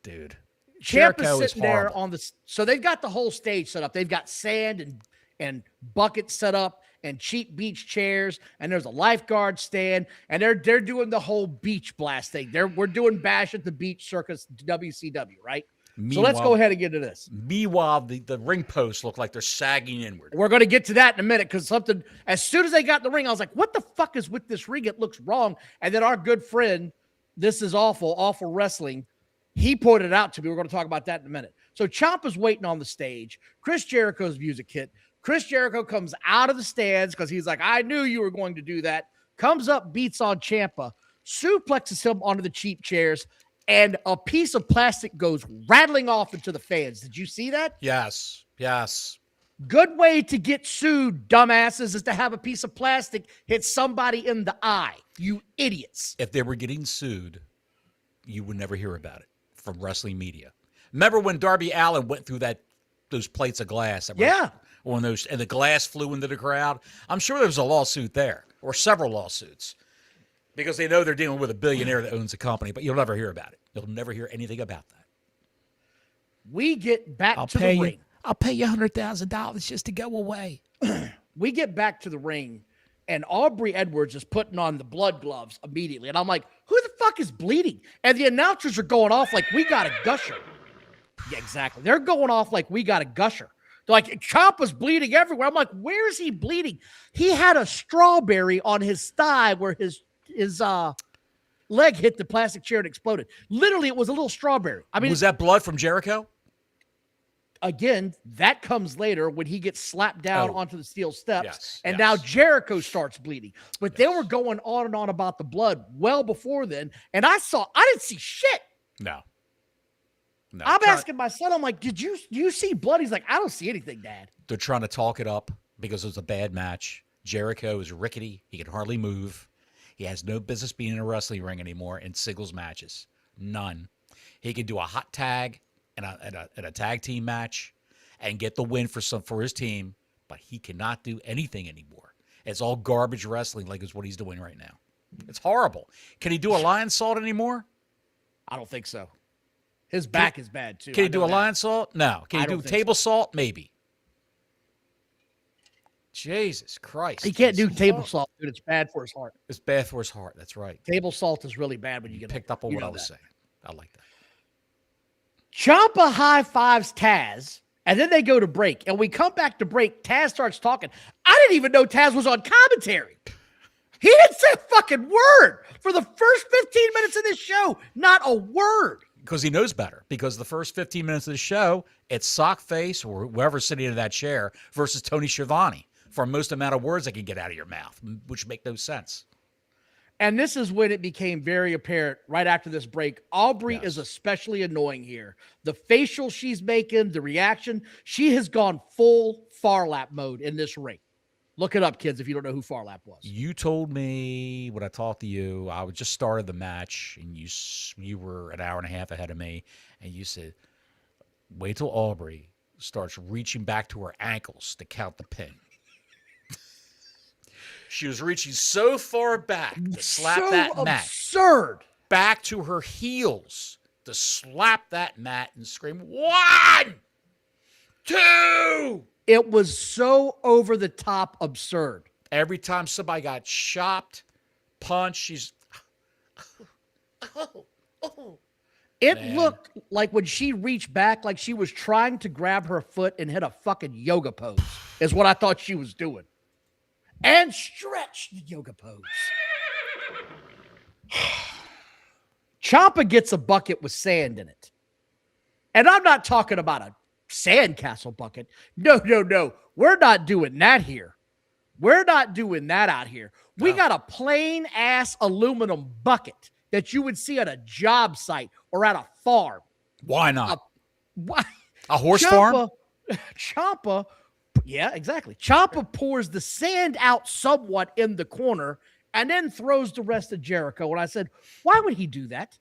dude. Ciampa's sitting there on the... So they've got the whole stage set up. They've got sand and buckets set up and cheap beach chairs, and there's a lifeguard stand, and they're doing the whole beach blast thing. We're doing Bash at the Beach Circus WCW, right? So let's go ahead and get into this. Meanwhile, the ring posts look like they're sagging inward. We're going to get to that in a minute because as soon as they got in the ring, I was like, what the fuck is with this ring? It looks wrong. And then our good friend, This Is Awful Wrestling, he pointed it out to me. We're going to talk about that in a minute. So Ciampa's waiting on the stage. Chris Jericho's music hit. Chris Jericho comes out of the stands because he's like, I knew you were going to do that. Comes up, beats on Ciampa, suplexes him onto the cheap chairs, and a piece of plastic goes rattling off into the fans. Did you see that? Yes. Good way to get sued, dumbasses, is to have a piece of plastic hit somebody in the eye. You idiots. If they were getting sued, you would never hear about it from wrestling media. Remember when Darby Allin went through those plates of glass? That were on those, and the glass flew into the crowd. I'm sure there was a lawsuit there, or several lawsuits, because they know they're dealing with a billionaire that owns a company. But you'll never hear about it. You'll never hear anything about that. We get back to the ring. I'll pay you $100,000 just to go away. We get back to the ring, and Aubrey Edwards is putting on the blood gloves immediately. And I'm like, who the fuck is bleeding? And the announcers are going off like we got a gusher. Yeah, exactly. They're going off like we got a gusher. They're like, Ciampa's bleeding everywhere. I'm like, where is he bleeding? He had a strawberry on his thigh where his leg hit the plastic chair and exploded. Literally, it was a little strawberry. I mean, was that blood from Jericho? Again, that comes later when he gets slapped down onto the steel steps. Yes, now Jericho starts bleeding. But they were going on and on about the blood well before then. And I didn't see shit. No. I'm asking my son, I'm like, do you see blood? He's like, I don't see anything, Dad. They're trying to talk it up because it was a bad match. Jericho is rickety. He can hardly move. He has no business being in a wrestling ring anymore in singles matches. None. He can do a hot tag and a tag team match and get the win for his team, but he cannot do anything anymore. It's all garbage wrestling like is what he's doing right now. It's horrible. Can he do a lion salt anymore? I don't think so. His back is bad, too. Can he do a lion salt? No. Can he do table salt? Maybe. Jesus Christ. He can't do table salt, dude. It's bad for his heart. It's bad for his heart. That's right. Table salt is really bad when you get picked up on what I was saying. I like that. Ciampa high fives Taz, and then they go to break. And we come back to break. Taz starts talking. I didn't even know Taz was on commentary. He didn't say a fucking word for the first 15 minutes of this show. Not a word. Because he knows better. Because the first 15 minutes of the show, it's Sockface or whoever's sitting in that chair versus Tony Schiavone for most amount of words that can get out of your mouth, which make no sense. And this is when it became very apparent right after this break. Aubrey is especially annoying here. The facial she's making, the reaction, she has gone full Farlap mode in this ring. Look it up, kids, if you don't know who Farlap was. You told me when I talked to you, I just started the match, and you were an hour and a half ahead of me, and you said, wait till Aubrey starts reaching back to her ankles to count the pin. She was reaching so far back to slap that mat. Absurd. Back to her heels to slap that mat and scream, 1, 2. It was so over the top absurd. Every time somebody got chopped, punched, she's... It looked like when she reached back, like she was trying to grab her foot and hit a fucking yoga pose, is what I thought she was doing. And stretch the yoga pose. Ciampa gets a bucket with sand in it. And I'm not talking about a sandcastle bucket. No. We're not doing that here. We're not doing that out here. We got a plain ass aluminum bucket that you would see at a job site or at a farm. Why not? Why? A horse farm? Ciampa, yeah, exactly. Ciampa pours the sand out somewhat in the corner and then throws the rest of Jericho. And I said, why would he do that?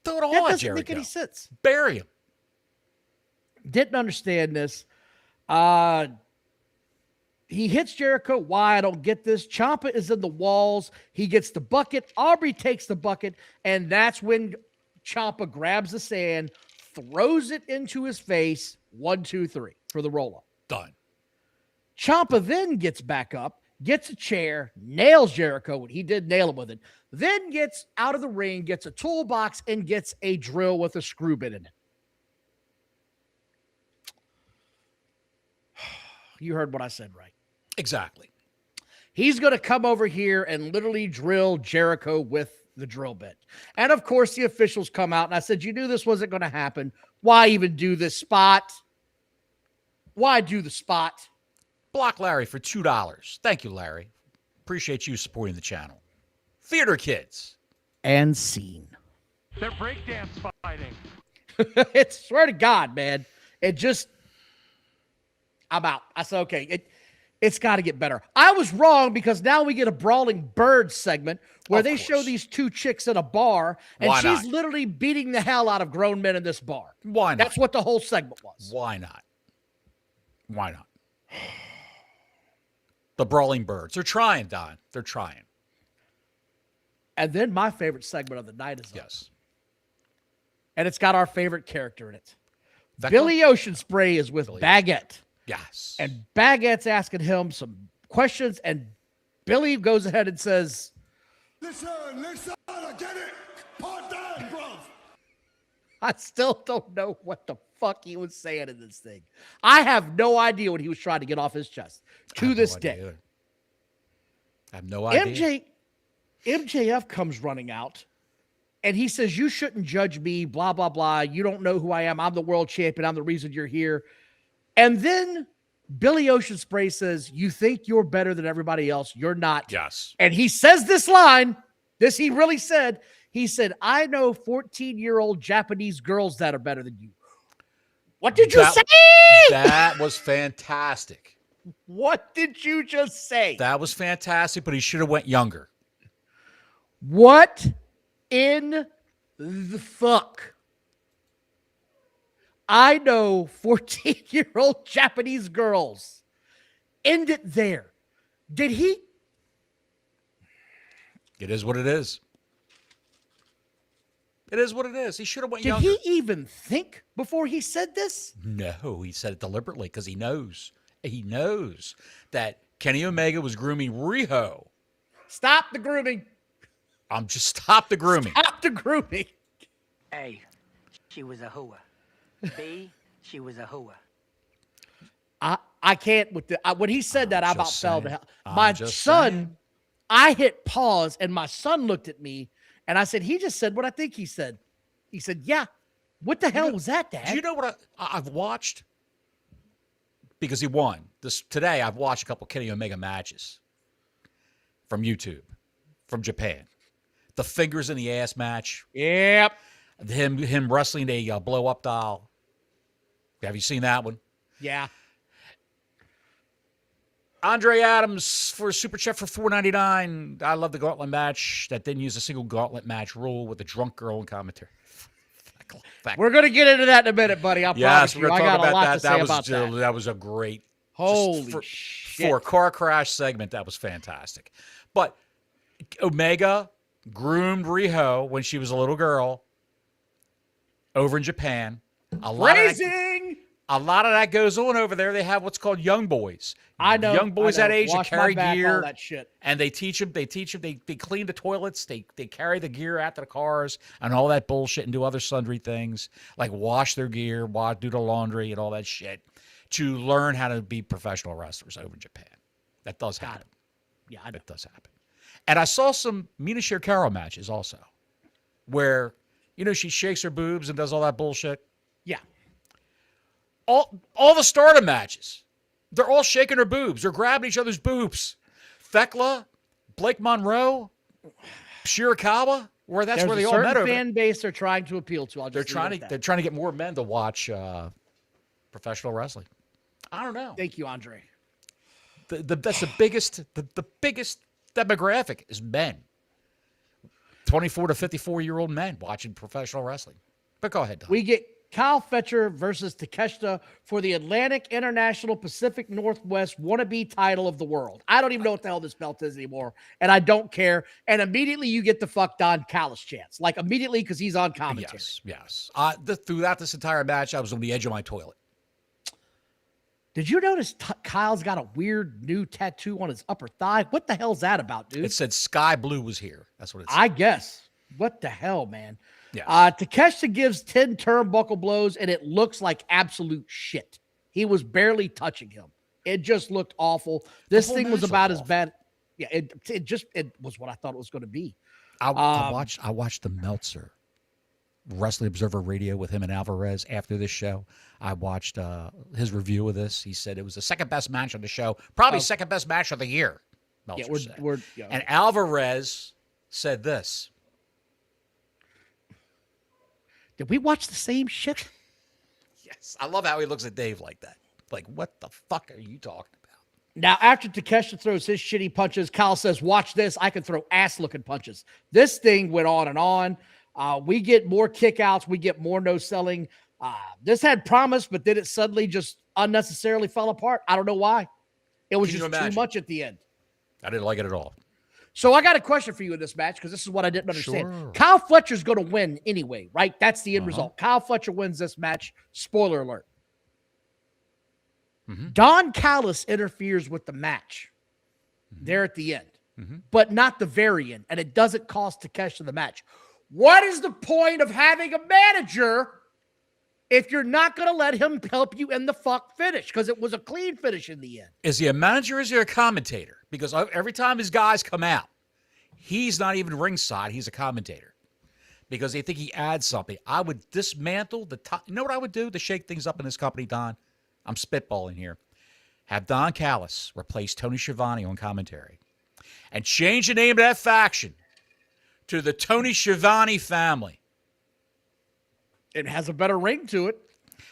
Throw it all that at doesn't Jericho. make any sense. Bury him. Didn't understand this. He hits Jericho. Why? I don't get this. Ciampa is in the walls. He gets the bucket. Aubrey takes the bucket. And that's when Ciampa grabs the sand, throws it into his face. 1, 2, 3 for the roll-up. Done. Ciampa then gets back up, gets a chair, nails Jericho, and he did nail him with it. Then gets out of the ring, gets a toolbox, and gets a drill with a screw bit in it. You heard what I said, right? Exactly. He's going to come over here and literally drill Jericho with the drill bit. And, of course, the officials come out, and I said, you knew this wasn't going to happen. Why even do this spot? Why do the spot? Block Larry for $2. Thank you, Larry. Appreciate you supporting the channel. Theater Kids. And scene. They're breakdance fighting. It's swear to God, man. It just... I'm out. I said, okay, it's got to get better. I was wrong because now we get a Brawling Birds segment where Of they show course. these two chicks at a bar, and Why she's not? literally beating the hell out of grown men in this bar. Why not? That's what the whole segment was. Why not? Why not? The Brawling Birds. They're trying, Don. They're trying. And then my favorite segment of the night is up. Yes. And it's got our favorite character in it. Vecna? Billy Ocean Spray is with Billy Baguette. Yes. And Baguette's asking him some questions, and Billy goes ahead and says, Listen, I get it. Part down, bruv. I still don't know what the fuck he was saying in this thing. I have no idea what he was trying to get off his chest to this day. I have no idea. MJF comes running out, and he says, you shouldn't judge me, blah, blah, blah. You don't know who I am. I'm the world champion. I'm the reason you're here. And then Billy Ocean Spray says, you think you're better than everybody else. You're not. Yes. And he says this line, this he really said. He said, I know 14-year-old Japanese girls that are better than you. What did you say? That was fantastic. What did you just say? That was fantastic, but he should have went younger. What in the fuck? I know 14-year-old Japanese girls. End it there. Did he? It is what it is. It is what it is. He should have went Did younger. he even think before he said this? No, he said it deliberately because he knows. He knows that Kenny Omega was grooming Riho. Stop the grooming. I'm just stop the grooming. Stop the grooming. A, she was a hooah. B, she was a hooah. I can't with the when he said that I just about fell to saying. hell. My I'm just son, saying. I hit pause and my son looked at me and I said, he just said what I think he said. He said, yeah. What the hell was that, Dad? Do you know what I've watched? Because he won. Today I've watched a couple Kenny Omega matches from YouTube, from Japan. The fingers in the ass match. Yep. Him wrestling a blow up doll. Have you seen that one? Yeah. Andre Adams for a super chat for $4.99. I love the gauntlet match that didn't use a single gauntlet match rule with a drunk girl in commentary. We're going to get into that in a minute, buddy. I Yes, promise we're you. going I to talk got a lot about to that. say about that. That was a great Holy for, shit. for a car crash segment. That was fantastic. But Omega groomed Riho when she was a little girl over in Japan. A lot of that goes on over there. They have what's called young boys. I know. Young boys that age that Wash my carry back, gear. all that shit. And they teach them. They clean the toilets. They carry the gear out to the cars and all that bullshit and do other sundry things like wash their gear, do the laundry and all that shit to learn how to be professional wrestlers over in Japan. That does happen. Yeah, I know. It does happen. And I saw some Mina Shirkaro matches also where, she shakes her boobs and does all that bullshit. Yeah. All the Stardom matches, they're all shaking their boobs. They're grabbing each other's boobs. Thekla, Blake Monroe, Shirakawa, where There's they a all certain met over. fan base they're trying to appeal to. They're trying to get more men to watch professional wrestling. I don't know. Thank you, Andre. That's the biggest demographic is men. 24 to 54-year-old men watching professional wrestling. But go ahead, Don. We get Kyle Fletcher versus Takeshita for the Atlantic International Pacific Northwest wannabe title of the world. I don't even know what the hell this belt is anymore, and I don't care. And immediately you get the fuck Don Callis chance. Like immediately because he's on commentary. Yes. Throughout this entire match, I was on the edge of my toilet. Did you notice Kyle's got a weird new tattoo on his upper thigh? What the hell's that about, dude? It said Sky Blue was here. That's what it said. I guess. What the hell, man? Yeah. Takeshita gives 10 turnbuckle blows, and it looks like absolute shit. He was barely touching him. It just looked awful. This thing was about as bad. Yeah, it was what I thought it was going to be. I watched the Meltzer Wrestling Observer Radio with him and Alvarez after this show. I watched his review of this. He said it was the second best match on the show, probably second best match of the year. Meltzer said. And Alvarez said this. Did we watch the same shit? Yes. I love how he looks at Dave like that. Like, what the fuck are you talking about? Now, after Takeshita throws his shitty punches, Kyle says, watch this. I can throw ass-looking punches. This thing went on and on. We get more kickouts. We get more no-selling. This had promise, but then it suddenly just unnecessarily fell apart. I don't know why. It was just too much at the end. I didn't like it at all. So I got a question for you in this match, because this is what I didn't understand. Sure. Kyle Fletcher's going to win anyway, right? That's the end result. Kyle Fletcher wins this match. Spoiler alert. Don Callis interferes with the match there at the end, but not the very end, and it doesn't cost Takeshita the match. What is the point of having a manager if you're not going to let him help you in the finish? Because it was a clean finish in the end. Is he a manager or is he a commentator? Because every time his guys come out, he's not even ringside. He's a commentator because they think he adds something. I would dismantle the top. You know what I would do to shake things up in this company, Don? I'm spitballing here. Have Don Callis replace Tony Schiavone on commentary and change the name of that faction to the Tony Schiavone family. It has a better ring to it.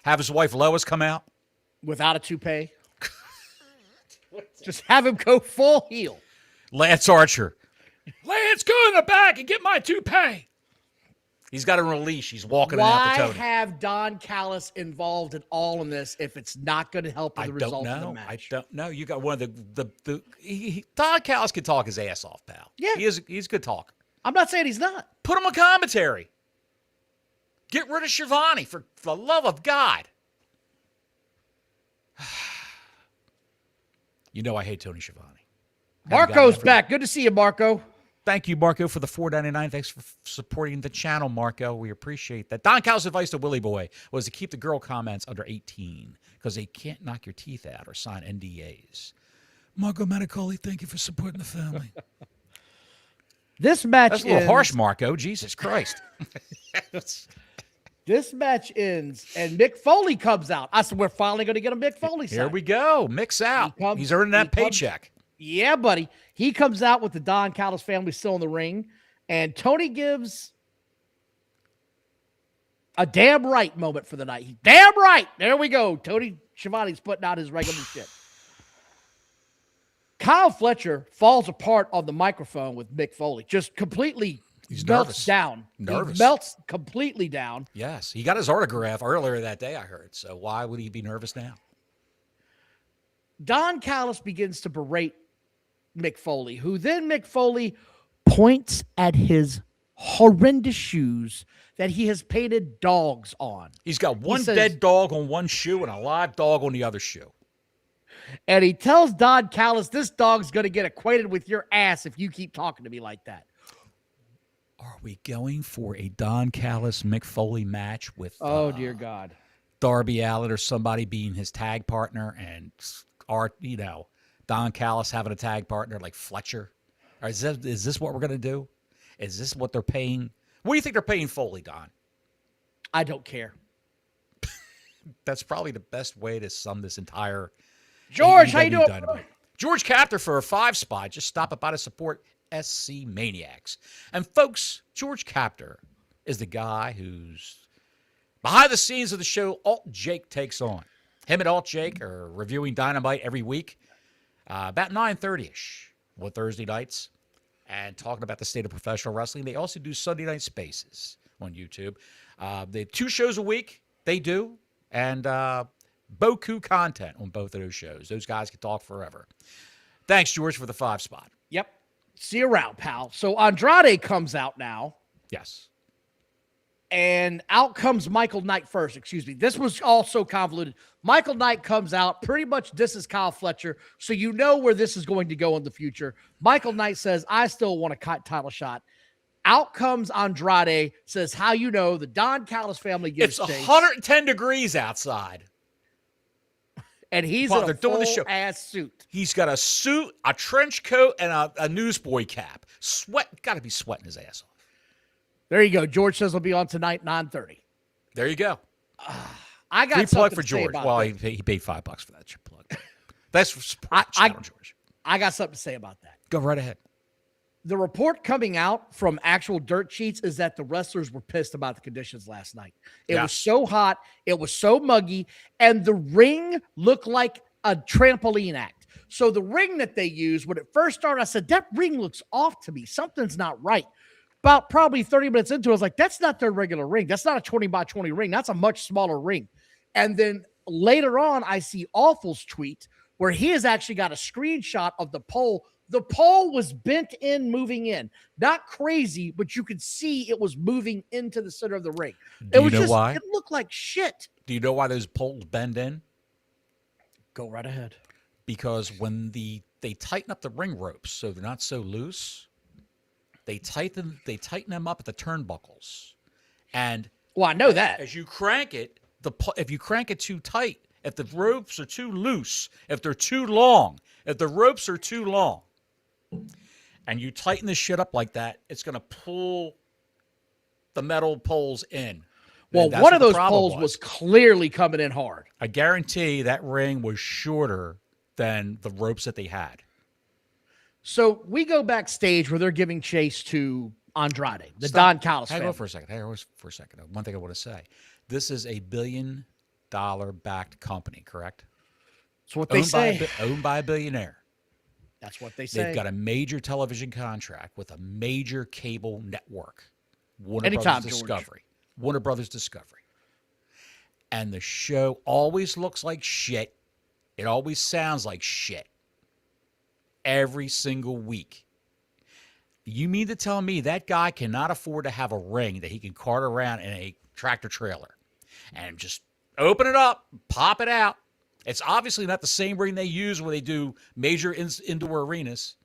Have his wife Lois come out. Without a toupee. Just have him go full heel. Lance Archer. Lance, go in the back and get my toupee. He's got a release. He's walking out to Tony. Why have Don Callis involved at all in this if it's not going to help with the result of the match? I don't know. You got one of Don Callis can talk his ass off, pal. Yeah. He's a good talker. I'm not saying he's not. Put him on commentary. Get rid of Schiavone for the love of God. You know I hate Tony Schiavone. Marco's back. Good to see you, Marco. Thank you, Marco, for the $4.99. Thanks for supporting the channel, Marco. We appreciate that. Don Callis' advice to Willie Boy was to keep the girl comments under 18 because they can't knock your teeth out or sign NDAs. Marco Manicoli, thank you for supporting the family. This match That's a little harsh, Marco. Jesus Christ. This match ends, and Mick Foley comes out. I said, we're finally going to get a Mick Foley sign. Here we go. Mix out. He's earning that paycheck. Yeah, buddy. He comes out with the Don Callis family still in the ring, and Tony gives a damn right moment for the night. Damn right. There we go. Tony Schiavone's putting out his regular shit. Kyle Fletcher falls apart on the microphone with Mick Foley, just completely melts down. Nervous. He melts completely down. Yes. He got his autograph earlier that day, I heard. So why would he be nervous now? Don Callis begins to berate Mick Foley, who then Mick Foley points at his horrendous shoes that he has painted dogs on. He's got one dead dog on one shoe and a live dog on the other shoe. And he tells Don Callis, this dog's going to get acquainted with your ass if you keep talking to me like that. Are we going for a Don Callis Mick Foley match with dear God, Darby Allin or somebody being his tag partner and Don Callis having a tag partner like Fletcher? Or is this what we're going to do? Is this what they're paying? What do you think they're paying Foley, Don? I don't care. That's probably the best way to sum this entire George, AEW how you doing? Dynamite. George Captor for a 5 spot. Just stop by to support SC Maniacs. And folks, George Captor is the guy who's behind the scenes of the show Alt Jake Takes On. Him and Alt Jake are reviewing Dynamite every week, about 9:30ish on Thursday nights, and talking about the state of professional wrestling. They also do Sunday Night Spaces on YouTube. They have 2 shows a week. They do, and Boku content on both of those shows. Those guys can talk forever. Thanks, George, for the 5 spot. Yep. See you around, pal. So Andrade comes out now. Yes. And out comes Michael Knight first. Excuse me. This was also convoluted. Michael Knight comes out. Pretty much this is Kyle Fletcher. So you know where this is going to go in the future. Michael Knight says, I still want a title shot. Out comes Andrade, says, how you know the Don Callis family gives It's 110 degrees outside. And he's in a full-ass suit. He's got a suit, a trench coat, and a newsboy cap. Got to be sweating his ass off. There you go. George says he'll be on tonight, 9:30. There you go. I got free something plug to for say George. about Well, that. he paid $5 for that plug. That's for support channel, George. I got something to say about that. Go right ahead. The report coming out from actual dirt sheets is that the wrestlers were pissed about the conditions last night. It was so hot. It was so muggy. And the ring looked like a trampoline act. So the ring that they used, when it first started, I said, that ring looks off to me. Something's not right. About probably 30 minutes into it, I was like, that's not their regular ring. That's not a 20 by 20 ring. That's a much smaller ring. And then later on, I see Awful's tweet where he has actually got a screenshot of the pole. The pole was bent in, moving in. Not crazy, but you could see it was moving into the center of the ring. Do you know why? It looked like shit. Do you know why those poles bend in? Go right ahead. Because when they tighten up the ring ropes so they're not so loose, they tighten them up at the turnbuckles. And well, I know that. As you crank it, if you crank it too tight, if the ropes are too loose, if they're too long, if the ropes are too long, and you tighten this shit up like that, it's going to pull the metal poles in. Well, one of those poles was clearly coming in hard. I guarantee that ring was shorter than the ropes that they had. So we go backstage where they're giving chase to Andrade, the Don Callis family. Hang on for a second. One thing I want to say. This is a $1 billion backed company, correct? That's what they say. Owned by a billionaire. That's what they say. They've got a major television contract with a major cable network. Warner Brothers Discovery. And the show always looks like shit. It always sounds like shit. Every single week. You mean to tell me that guy cannot afford to have a ring that he can cart around in a tractor trailer and just open it up, pop it out? It's obviously not the same ring they use when they do major indoor arenas.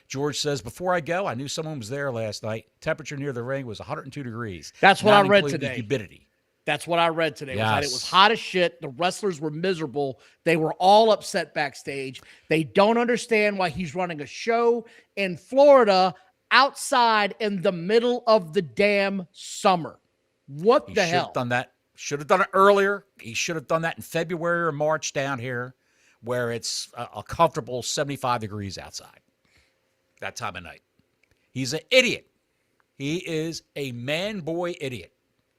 George says, before I go, I knew someone was there last night. Temperature near the ring was 102 degrees. That's what I read today. Humidity. That's what I read today. Yes. It was hot as shit. The wrestlers were miserable. They were all upset backstage. They don't understand why he's running a show in Florida outside in the middle of the damn summer. What the hell? He should have done that. Should have done it earlier. He should have done that in February or March down here where it's a comfortable 75 degrees outside that time of night. He's an idiot. He is a man-boy idiot.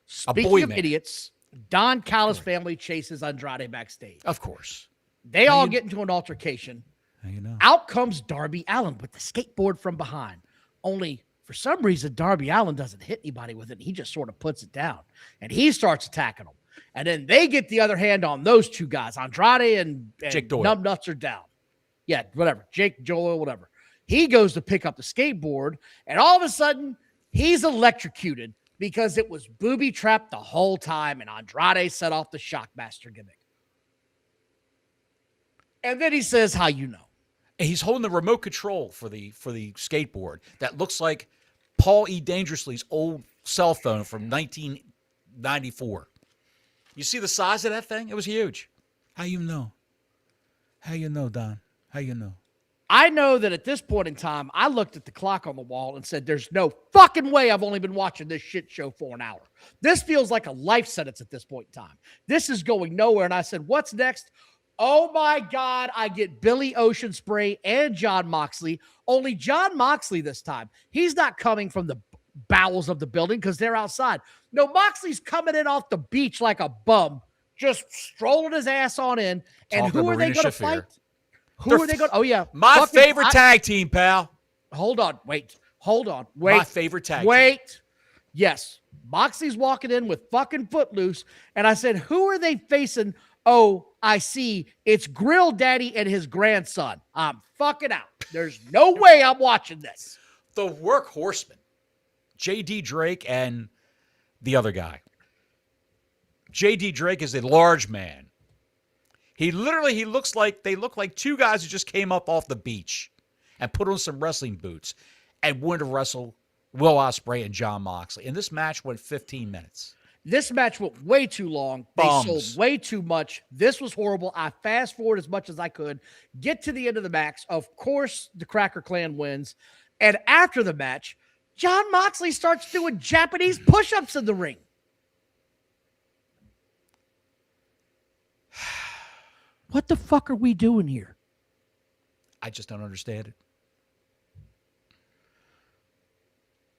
Speaking of idiots, Don Callis family chases Andrade backstage. Of course. They all get into an altercation. How you know? Out comes Darby Allin with the skateboard from behind. Only for some reason, Darby Allin doesn't hit anybody with it. He just sort of puts it down. And he starts attacking them. And then they get the other hand on those two guys. Andrade and Jake Doyle. Numbnuts are down. Yeah, whatever. Jake Doyle, whatever. He goes to pick up the skateboard. And all of a sudden, he's electrocuted because it was booby-trapped the whole time. And Andrade set off the Shockmaster gimmick. And then he says, how you know? And he's holding the remote control for the skateboard that looks like Paul E. Dangerously's old cell phone from 1994. You see the size of that thing? It was huge. How you know? How you know, Don? How you know? I know that at this point in time, I looked at the clock on the wall and said, there's no fucking way I've only been watching this shit show for an hour. This feels like a life sentence at this point in time. This is going nowhere. And I said, what's next? Oh my God, I get Billy Ocean Spray and Jon Moxley. Only Jon Moxley this time. He's not coming from the bowels of the building because they're outside. No, Moxley's coming in off the beach like a bum, just strolling his ass on in. And who are they going to fight? Who are they going to? Oh, yeah. My favorite tag team, pal. Hold on. Wait. My favorite tag team. Wait. Yes. Moxley's walking in with fucking Footloose. And I said, who are they facing? Oh, I see. It's Grill Daddy and his grandson. I'm fucking out. There's no way I'm watching this. The Workhorsemen. J.D. Drake and the other guy. J.D. Drake is a large man. They look like two guys who just came up off the beach and put on some wrestling boots and wanted to wrestle Will Ospreay and Jon Moxley. And this match went 15 minutes. This match went way too long. Bums. They sold way too much. This was horrible. I fast forward as much as I could. Get to the end of the match. Of course, the Cracker Clan wins. And after the match, Jon Moxley starts doing Japanese push-ups in the ring. What the fuck are we doing here? I just don't understand it.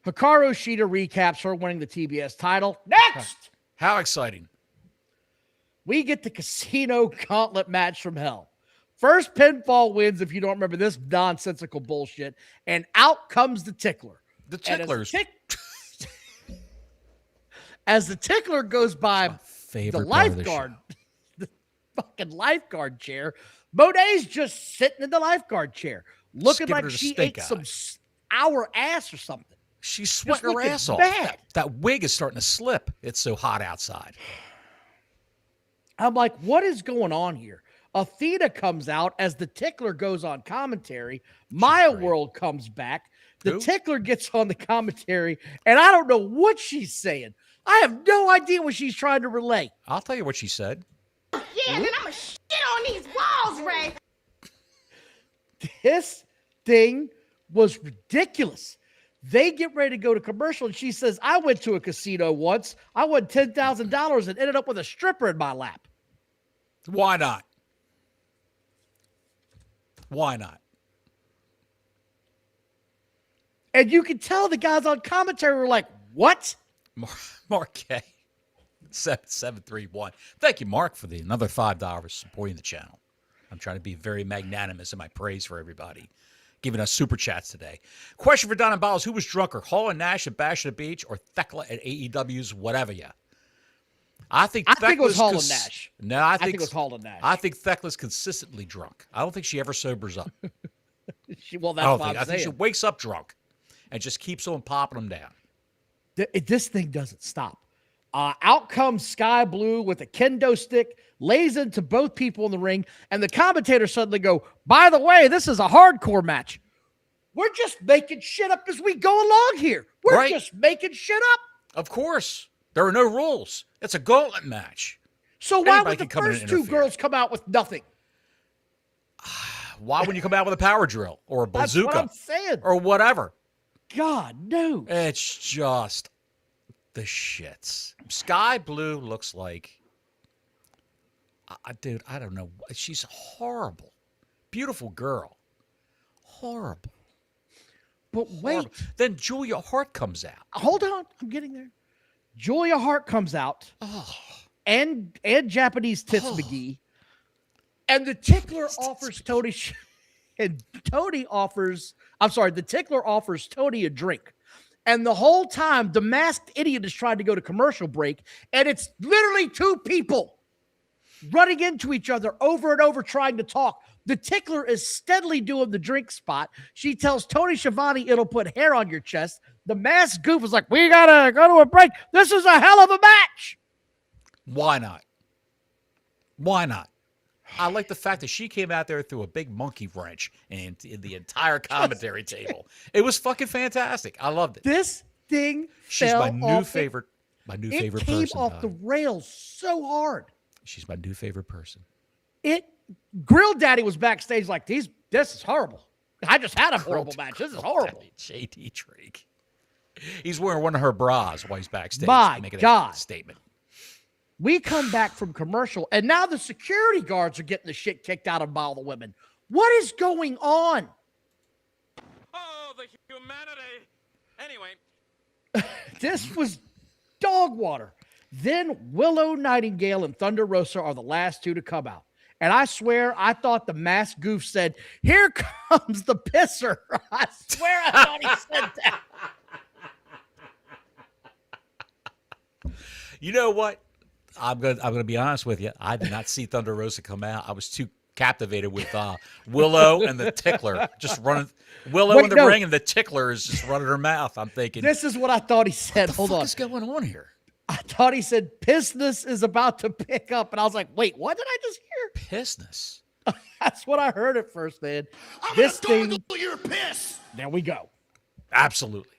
Hikaru Shida recaps her winning the TBS title. Next, How exciting. we get the Casino Gauntlet match from hell. First pinfall wins, if you don't remember this nonsensical bullshit, and out comes the Tickler. The Ticklers. As the Tickler goes by Favorite the lifeguard, the fucking lifeguard chair, Monet's just sitting in the lifeguard chair, looking Giving like her the she stink ate eye. some sour ass or something. She's sweating her looking ass off. bad. That wig is starting to slip. It's so hot outside. I'm like, what is going on here? Athena comes out as the Tickler goes on commentary. Maya great. World comes back. The Who? Tickler gets on the commentary, and I don't know what she's saying. I have no idea what she's trying to relay. I'll tell you what she said. Yeah, then I'ma shit on these walls, Ray. This thing was ridiculous. They get ready to go to commercial, and she says, I went to a casino once. I won $10,000 and ended up with a stripper in my lap. Why not? Why not? And you can tell the guys on commentary were like, what? Mark K. 7731. Thank you, Mark, for another $5 supporting the channel. I'm trying to be very magnanimous in my praise for everybody, giving us super chats today. Question for Don and Biles: who was drunker, Hall and Nash at Bash at the Beach, or Thekla at AEW's whatever ya? I think it was Thekla's Hall and Nash. No, I think think it was Hall and Nash. I think Thekla's consistently drunk. I don't think she ever sobers up. Well, I that's don't what think. I'm I think she saying. wakes up drunk and just keeps on popping them down. This thing doesn't stop. Out comes Sky Blue with a kendo stick, lays into both people in the ring, and the commentators suddenly go, by the way, this is a hardcore match. We're just making shit up as we go along here. We're Right. just making shit up. Of course. There are no rules. It's a gauntlet match. So why Anybody would the can come in and first two interfere. girls come out with nothing? Why wouldn't you come out with a power drill or a That's bazooka what I'm saying. or whatever? God, no. It's just the shits. Sky Blue looks like, dude, I don't know. She's horrible. Beautiful girl. Horrible. But wait, Horrible. Then Julia Hart comes out. hold on. I'm getting there. Julia Hart comes out and Japanese Tits McGee. And the Tickler offers Tony, and Tony offers, the Tickler offers Tony a drink. And the whole time, the masked idiot is trying to go to commercial break, and it's literally two people running into each other over and over trying to talk. The Tickler is steadily doing the drink spot. She tells Tony Schiavone it'll put hair on your chest. The masked goof is like, we gotta go to a break. This is a hell of a match. Why not? Why not? I like the fact that she came out there through a big monkey wrench and in the entire commentary table. It was fucking fantastic. I loved it. This thing She's fell my new off favorite. My new It favorite came person. off the Don. rails so hard. She's my new favorite person. Grill Daddy was backstage like, this is horrible. I just had a horrible match. This is horrible. JD Drake. He's wearing one of her bras while he's backstage. My making God. a statement. We come back from commercial, and now the security guards are getting the shit kicked out of by all the women. What is going on? Oh, the humanity. Anyway, This was dog water. Then Willow Nightingale and Thunder Rosa are the last two to come out. And I swear, I thought the masked goof said, here comes the pisser. I swear I thought he said that. You know what? I'm gonna be honest with you. I did not see Thunder Rosa come out. I was too captivated with Willow and the Tickler just running. Willow Wait, in the no. ring and the Tickler is just running her mouth. I'm thinking, This is what I thought he said. Hold on. What is going on here? I thought he said pissness is about to pick up. And I was like, wait, what did I just hear? Pissness. That's what I heard at first, man. I'm This gonna thing, gargle your piss. there we go. Absolutely.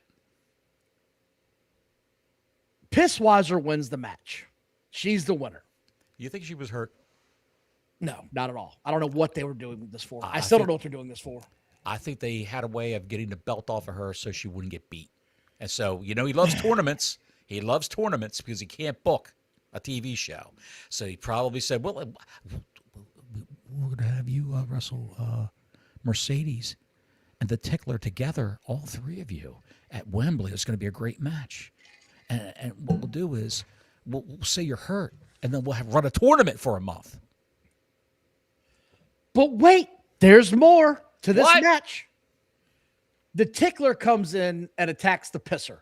Pissweiser wins the match. She's the winner. You think she was hurt? No, not at all. I don't know what they were doing this for. I I still think- don't know what they're doing this for. I think they had a way of getting the belt off of her so she wouldn't get beat. And so, he loves tournaments. He loves tournaments because he can't book a TV show. So he probably said, well, we're going to have you wrestle Mercedes and the Tickler together, all three of you at Wembley. It's going to be a great match. And what we'll do is we'll say you're hurt, and then we'll run a tournament for a month. But wait, there's more to this What? match. The Tickler comes in and attacks the Pisser,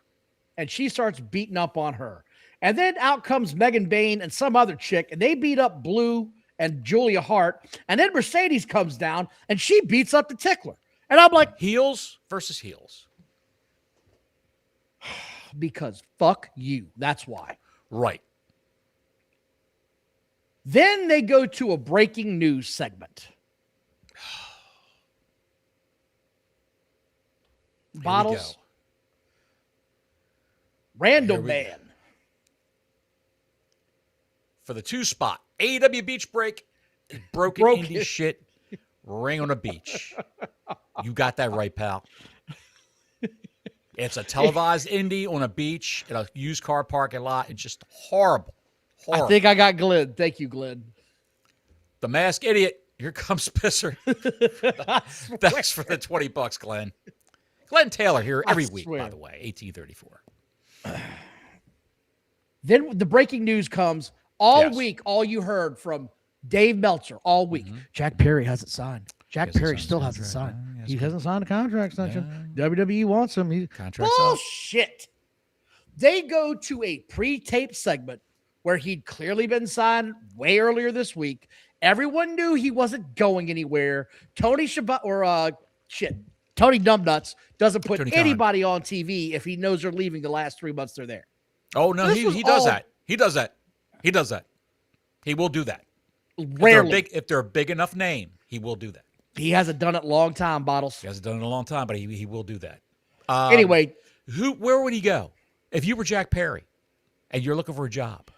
and she starts beating up on her. And then out comes Megan Bain and some other chick, and they beat up Blue and Julia Hart. And then Mercedes comes down, and she beats up the Tickler. And I'm like, Heels versus heels. because fuck you. That's why. Right. Then they go to a breaking news segment. Bottles. Random man. For the 2 spot, AEW Beach Break, broken indie shit, ring on a beach. You got that right, pal. It's a televised indie on a beach in a used car parking lot. It's just horrible. I think I got Glenn. Thank you, Glenn. The Masked Idiot. Here comes Pisser. Thanks for the $20, Glenn. Glenn Taylor here every week, by the way. 1834. Then the breaking news comes all week. All you heard from Dave Meltzer all week. Jack Perry hasn't signed. Jack Perry still hasn't signed. He hasn't signed a contract extension. WWE wants him. Bullshit. They go to a pre-taped segment where he'd clearly been signed way earlier this week. Everyone knew he wasn't going anywhere. Tony Numbnuts doesn't put anybody on TV if he knows they're leaving the last 3 months they're there. Oh, no, he does that. He does that. He does that. He will do that. Rarely. If they're a big enough name, he will do that. He hasn't done it a long time, Bottles. He hasn't done it in a long time, but he will do that. Anyway. Where would he go? If you were Jack Perry and you're looking for a job,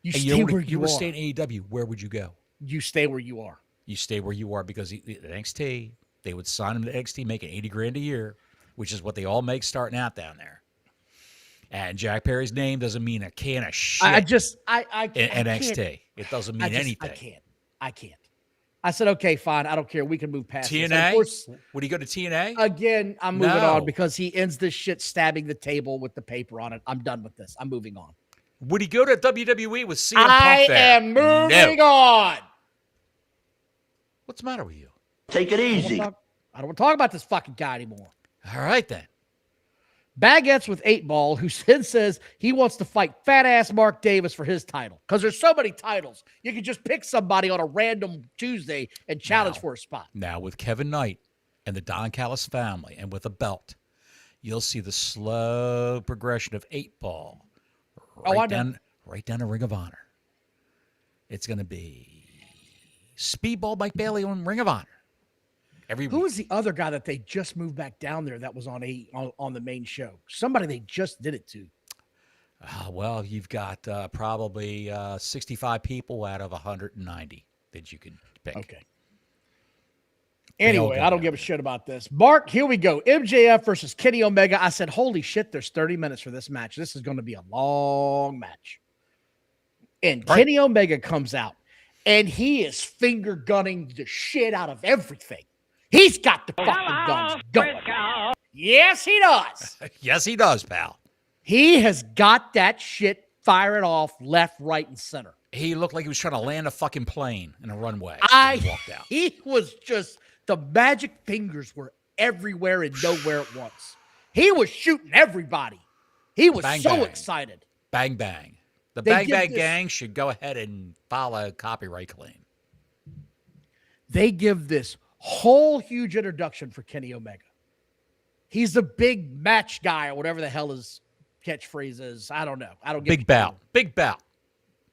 you stay where you were are. staying in AEW, where would you go? You stay where you are. You stay where you are because at NXT, they would sign him to NXT making $80,000 a year, which is what they all make starting out down there. And Jack Perry's name doesn't mean a can of shit. I in NXT. NXT. It doesn't mean anything. I can't. I said, okay, fine. I don't care. We can move past this. TNA? Of course, would he go to TNA? Again, I'm moving on because he ends this shit stabbing the table with the paper on it. I'm done with this. I'm moving on. Would he go to WWE with CM Punk there? I am moving on. What's the matter with you? Take it easy. I don't want to talk about this fucking guy anymore. All right, then. Baguettes with 8-Ball, who then says he wants to fight fat-ass Mark Davis for his title. Because there's so many titles. You can just pick somebody on a random Tuesday and challenge for a spot. Now, with Kevin Knight and the Don Callis family and with a belt, you'll see the slow progression of 8-Ball right down to Ring of Honor. It's going to be Speedball Mike Bailey on Ring of Honor. Who was the other guy that they just moved back down there that was on the main show? Somebody they just did it to. Well, you've got probably 65 people out of 190 that you can pick. Okay. Anyway, I don't give a shit about this. Mark, here we go. MJF versus Kenny Omega. I said, holy shit, there's 30 minutes for this match. This is going to be a long match. And Kenny Omega comes out, and he is finger gunning the shit out of everything. He's got the fucking guns going. Yes, he does. Yes, he does, pal. He has got that shit firing off left, right, and center. He looked like he was trying to land a fucking plane in a runway. He walked out. He was just, the magic fingers were everywhere and nowhere at once. He was shooting everybody. He was excited. Bang, bang. The Bang Bang Gang should go ahead and file a copyright claim. They give this whole huge introduction for Kenny Omega. He's the big match guy or whatever the hell his catchphrase is. I don't know. I don't get Big bout. Big bout.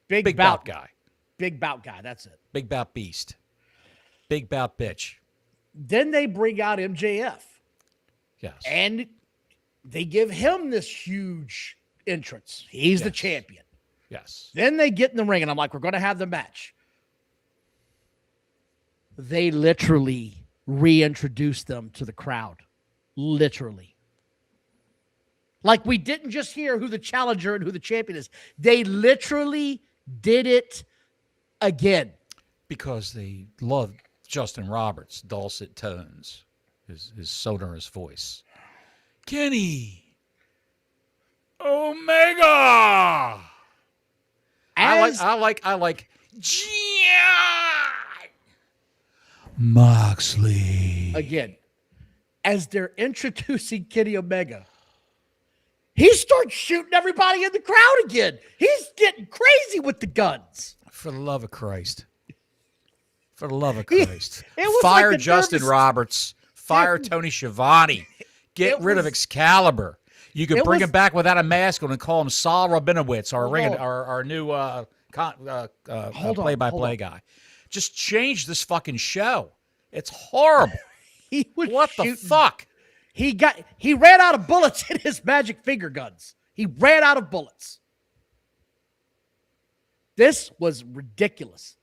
Big bout guy. Big bout guy. That's it. Big bout beast. Big bout bitch. Then they bring out MJF. Yes. And they give him this huge entrance. He's the champion. Yes. Then they get in the ring, and I'm like, we're going to have the match. They literally reintroduced them to the crowd. Literally. Like we didn't just hear who the challenger and who the champion is. They literally did it again. Because they love Justin Roberts' dulcet tones. his sonorous voice. Kenny Omega. I like John Moxley. Again, as they're introducing Kenny Omega, he starts shooting everybody in the crowd again. He's getting crazy with the guns. For the love of Christ. For the love of Christ. was Fire like the Justin nervous- Roberts. Fire Tony Schiavone. Get rid of Excalibur. You can bring him back without a mask on and call him Saul Rabinowitz, our new play-by-play guy. Just change this fucking show. It's horrible. What the fuck? He ran out of bullets in his magic finger guns. He ran out of bullets. This was ridiculous.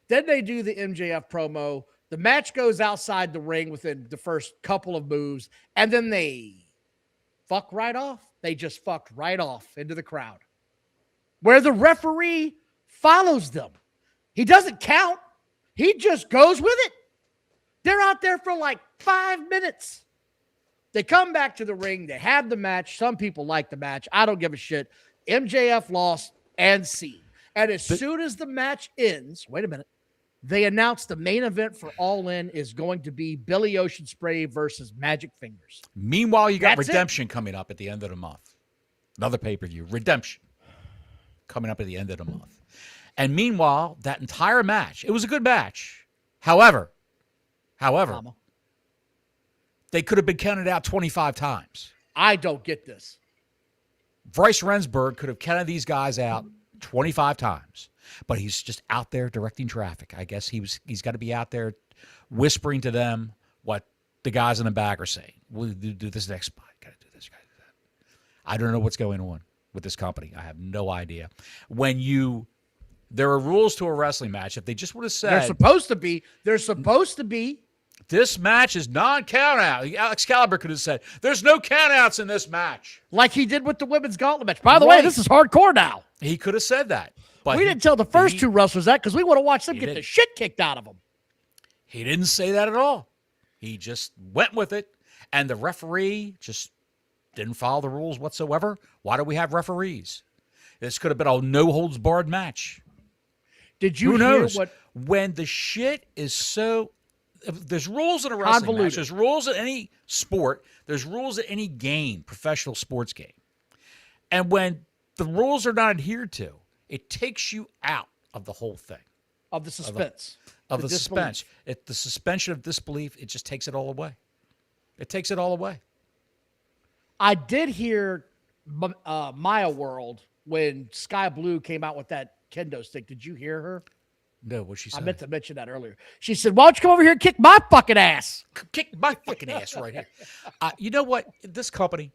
Then they do the MJF promo. The match goes outside the ring within the first couple of moves, and then they fuck right off. They just fucked right off into the crowd, where the referee follows them. He doesn't count. He just goes with it. They're out there for like 5 minutes. They come back to the ring. They have the match. Some people like the match. I don't give a shit. MJF lost and seen. And as soon as the match ends, wait a minute, they announced the main event for All In is going to be Billy Ocean Spray versus Magic Fingers. Meanwhile, you got Redemption coming up at the end of the month. Another pay-per-view, Redemption, coming up at the end of the month. And meanwhile, that entire match, it was a good match. However, they could have been counted out 25 times. I don't get this. Bryce Rensburg could have counted these guys out 25 times, but he's just out there directing traffic. I guess he's got to be out there whispering to them what the guys in the back are saying. We'll do this next spot. Got to do this. Got to do that. I don't know what's going on with this company. I have no idea. There are rules to a wrestling match. If they just would have said They're supposed to be. This match is non-count out. Excalibur could have said, there's no count outs in this match. Like he did with the women's gauntlet match. By the way, this is hardcore now. He could have said that. But we didn't tell the first two wrestlers that because we want to watch them get the shit kicked out of them. He didn't say that at all. He just went with it. And the referee just didn't follow the rules whatsoever. Why do we have referees? This could have been a no-holds-barred match. Did you Who hear knows? what? When the shit is so... There's rules in a wrestling match. There's rules in any sport. There's rules in any game, professional sports game. And when the rules are not adhered to, it takes you out of the whole thing. Of the suspense. Of the suspense. The suspension of disbelief, it just takes it all away. It takes it all away. I did hear Maya World when Sky Blue came out with that kendo stick. Did you hear her? No, what she said? I meant to mention that earlier. She said, why don't you come over here and kick my fucking ass? Kick my fucking ass right here. You know what? This company,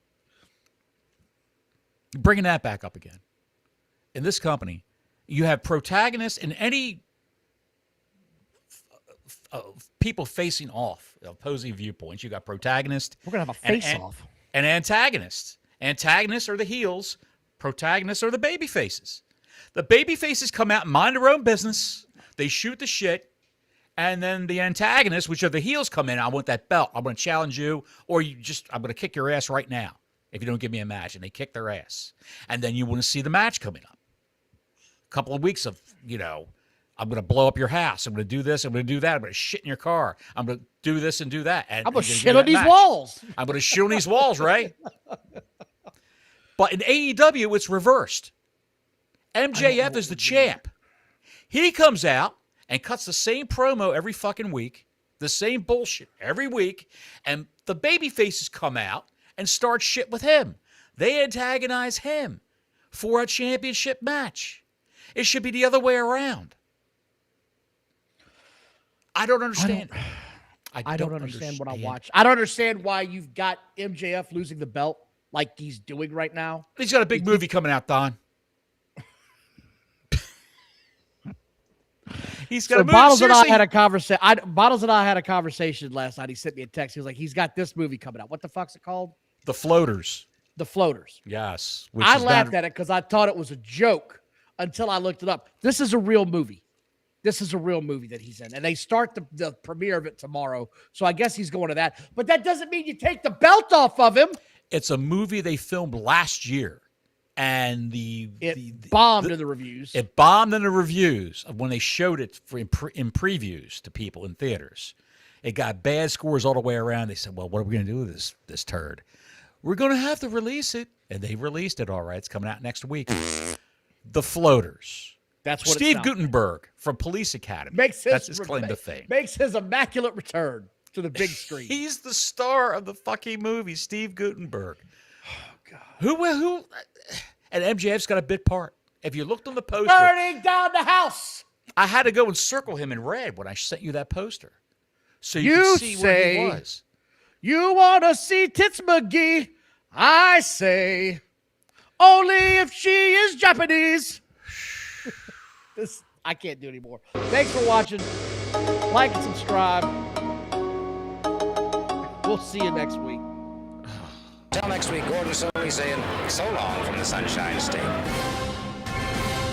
bringing that back up again. In this company, you have protagonists in any people facing off, opposing viewpoints. You got protagonists. We're going to have a face-off. And antagonists. Antagonists are the heels. Protagonists are the baby faces. The baby faces come out and mind their own business. They shoot the shit. And then the antagonists, which are the heels, come in. I want that belt. I'm going to challenge you. Or I'm going to kick your ass right now if you don't give me a match. And they kick their ass. And then you want to see the match coming up. A couple of weeks of, I'm going to blow up your house. I'm going to do this. I'm going to do that. I'm going to shit in your car. I'm going to do this and do that. And I'm going to shit on these walls. I'm going to shit on these walls, right? But in AEW, it's reversed. MJF is the champ. He comes out and cuts the same promo every fucking week, the same bullshit every week, and the baby faces come out and start shit with him. They antagonize him for a championship match. It should be the other way around. I don't understand. I don't understand what I watch. I don't understand why you've got MJF losing the belt like he's doing right now. He's got a big movie coming out, Don. He's got a movie. Bottles and I had a conversation. Bottles and I had a conversation last night. He sent me a text. He was like, he's got this movie coming out. What the fuck's it called? The Floaters. The Floaters. Yes. I laughed at it because I thought it was a joke until I looked it up. This is a real movie. this is a real movie that he's in. And they start the premiere of it tomorrow. So I guess he's going to that. But that doesn't mean you take the belt off of him. It's a movie they filmed last year. And it bombed in the reviews. It bombed in the reviews when they showed it in previews to people in theaters. It got bad scores all the way around. They said, well, what are we going to do with this turd? We're going to have to release it. And they released it, all right. It's coming out next week. The Floaters. That's what Steve Guttenberg from Police Academy. That's his claim to fame. Makes his immaculate return to the big screen. He's the star of the fucking movie, Steve Guttenberg. Oh, God. Who? And MJF's got a bit part. If you looked on the poster. Burning down the house. I had to go and circle him in red when I sent you that poster. So you could see where he was. You want to see Tits McGee? I say, only if she is Japanese. I can't do anymore. Thanks for watching. Like and subscribe. We'll see you next week. Till next week, Gordon Soley saying so long from the Sunshine State.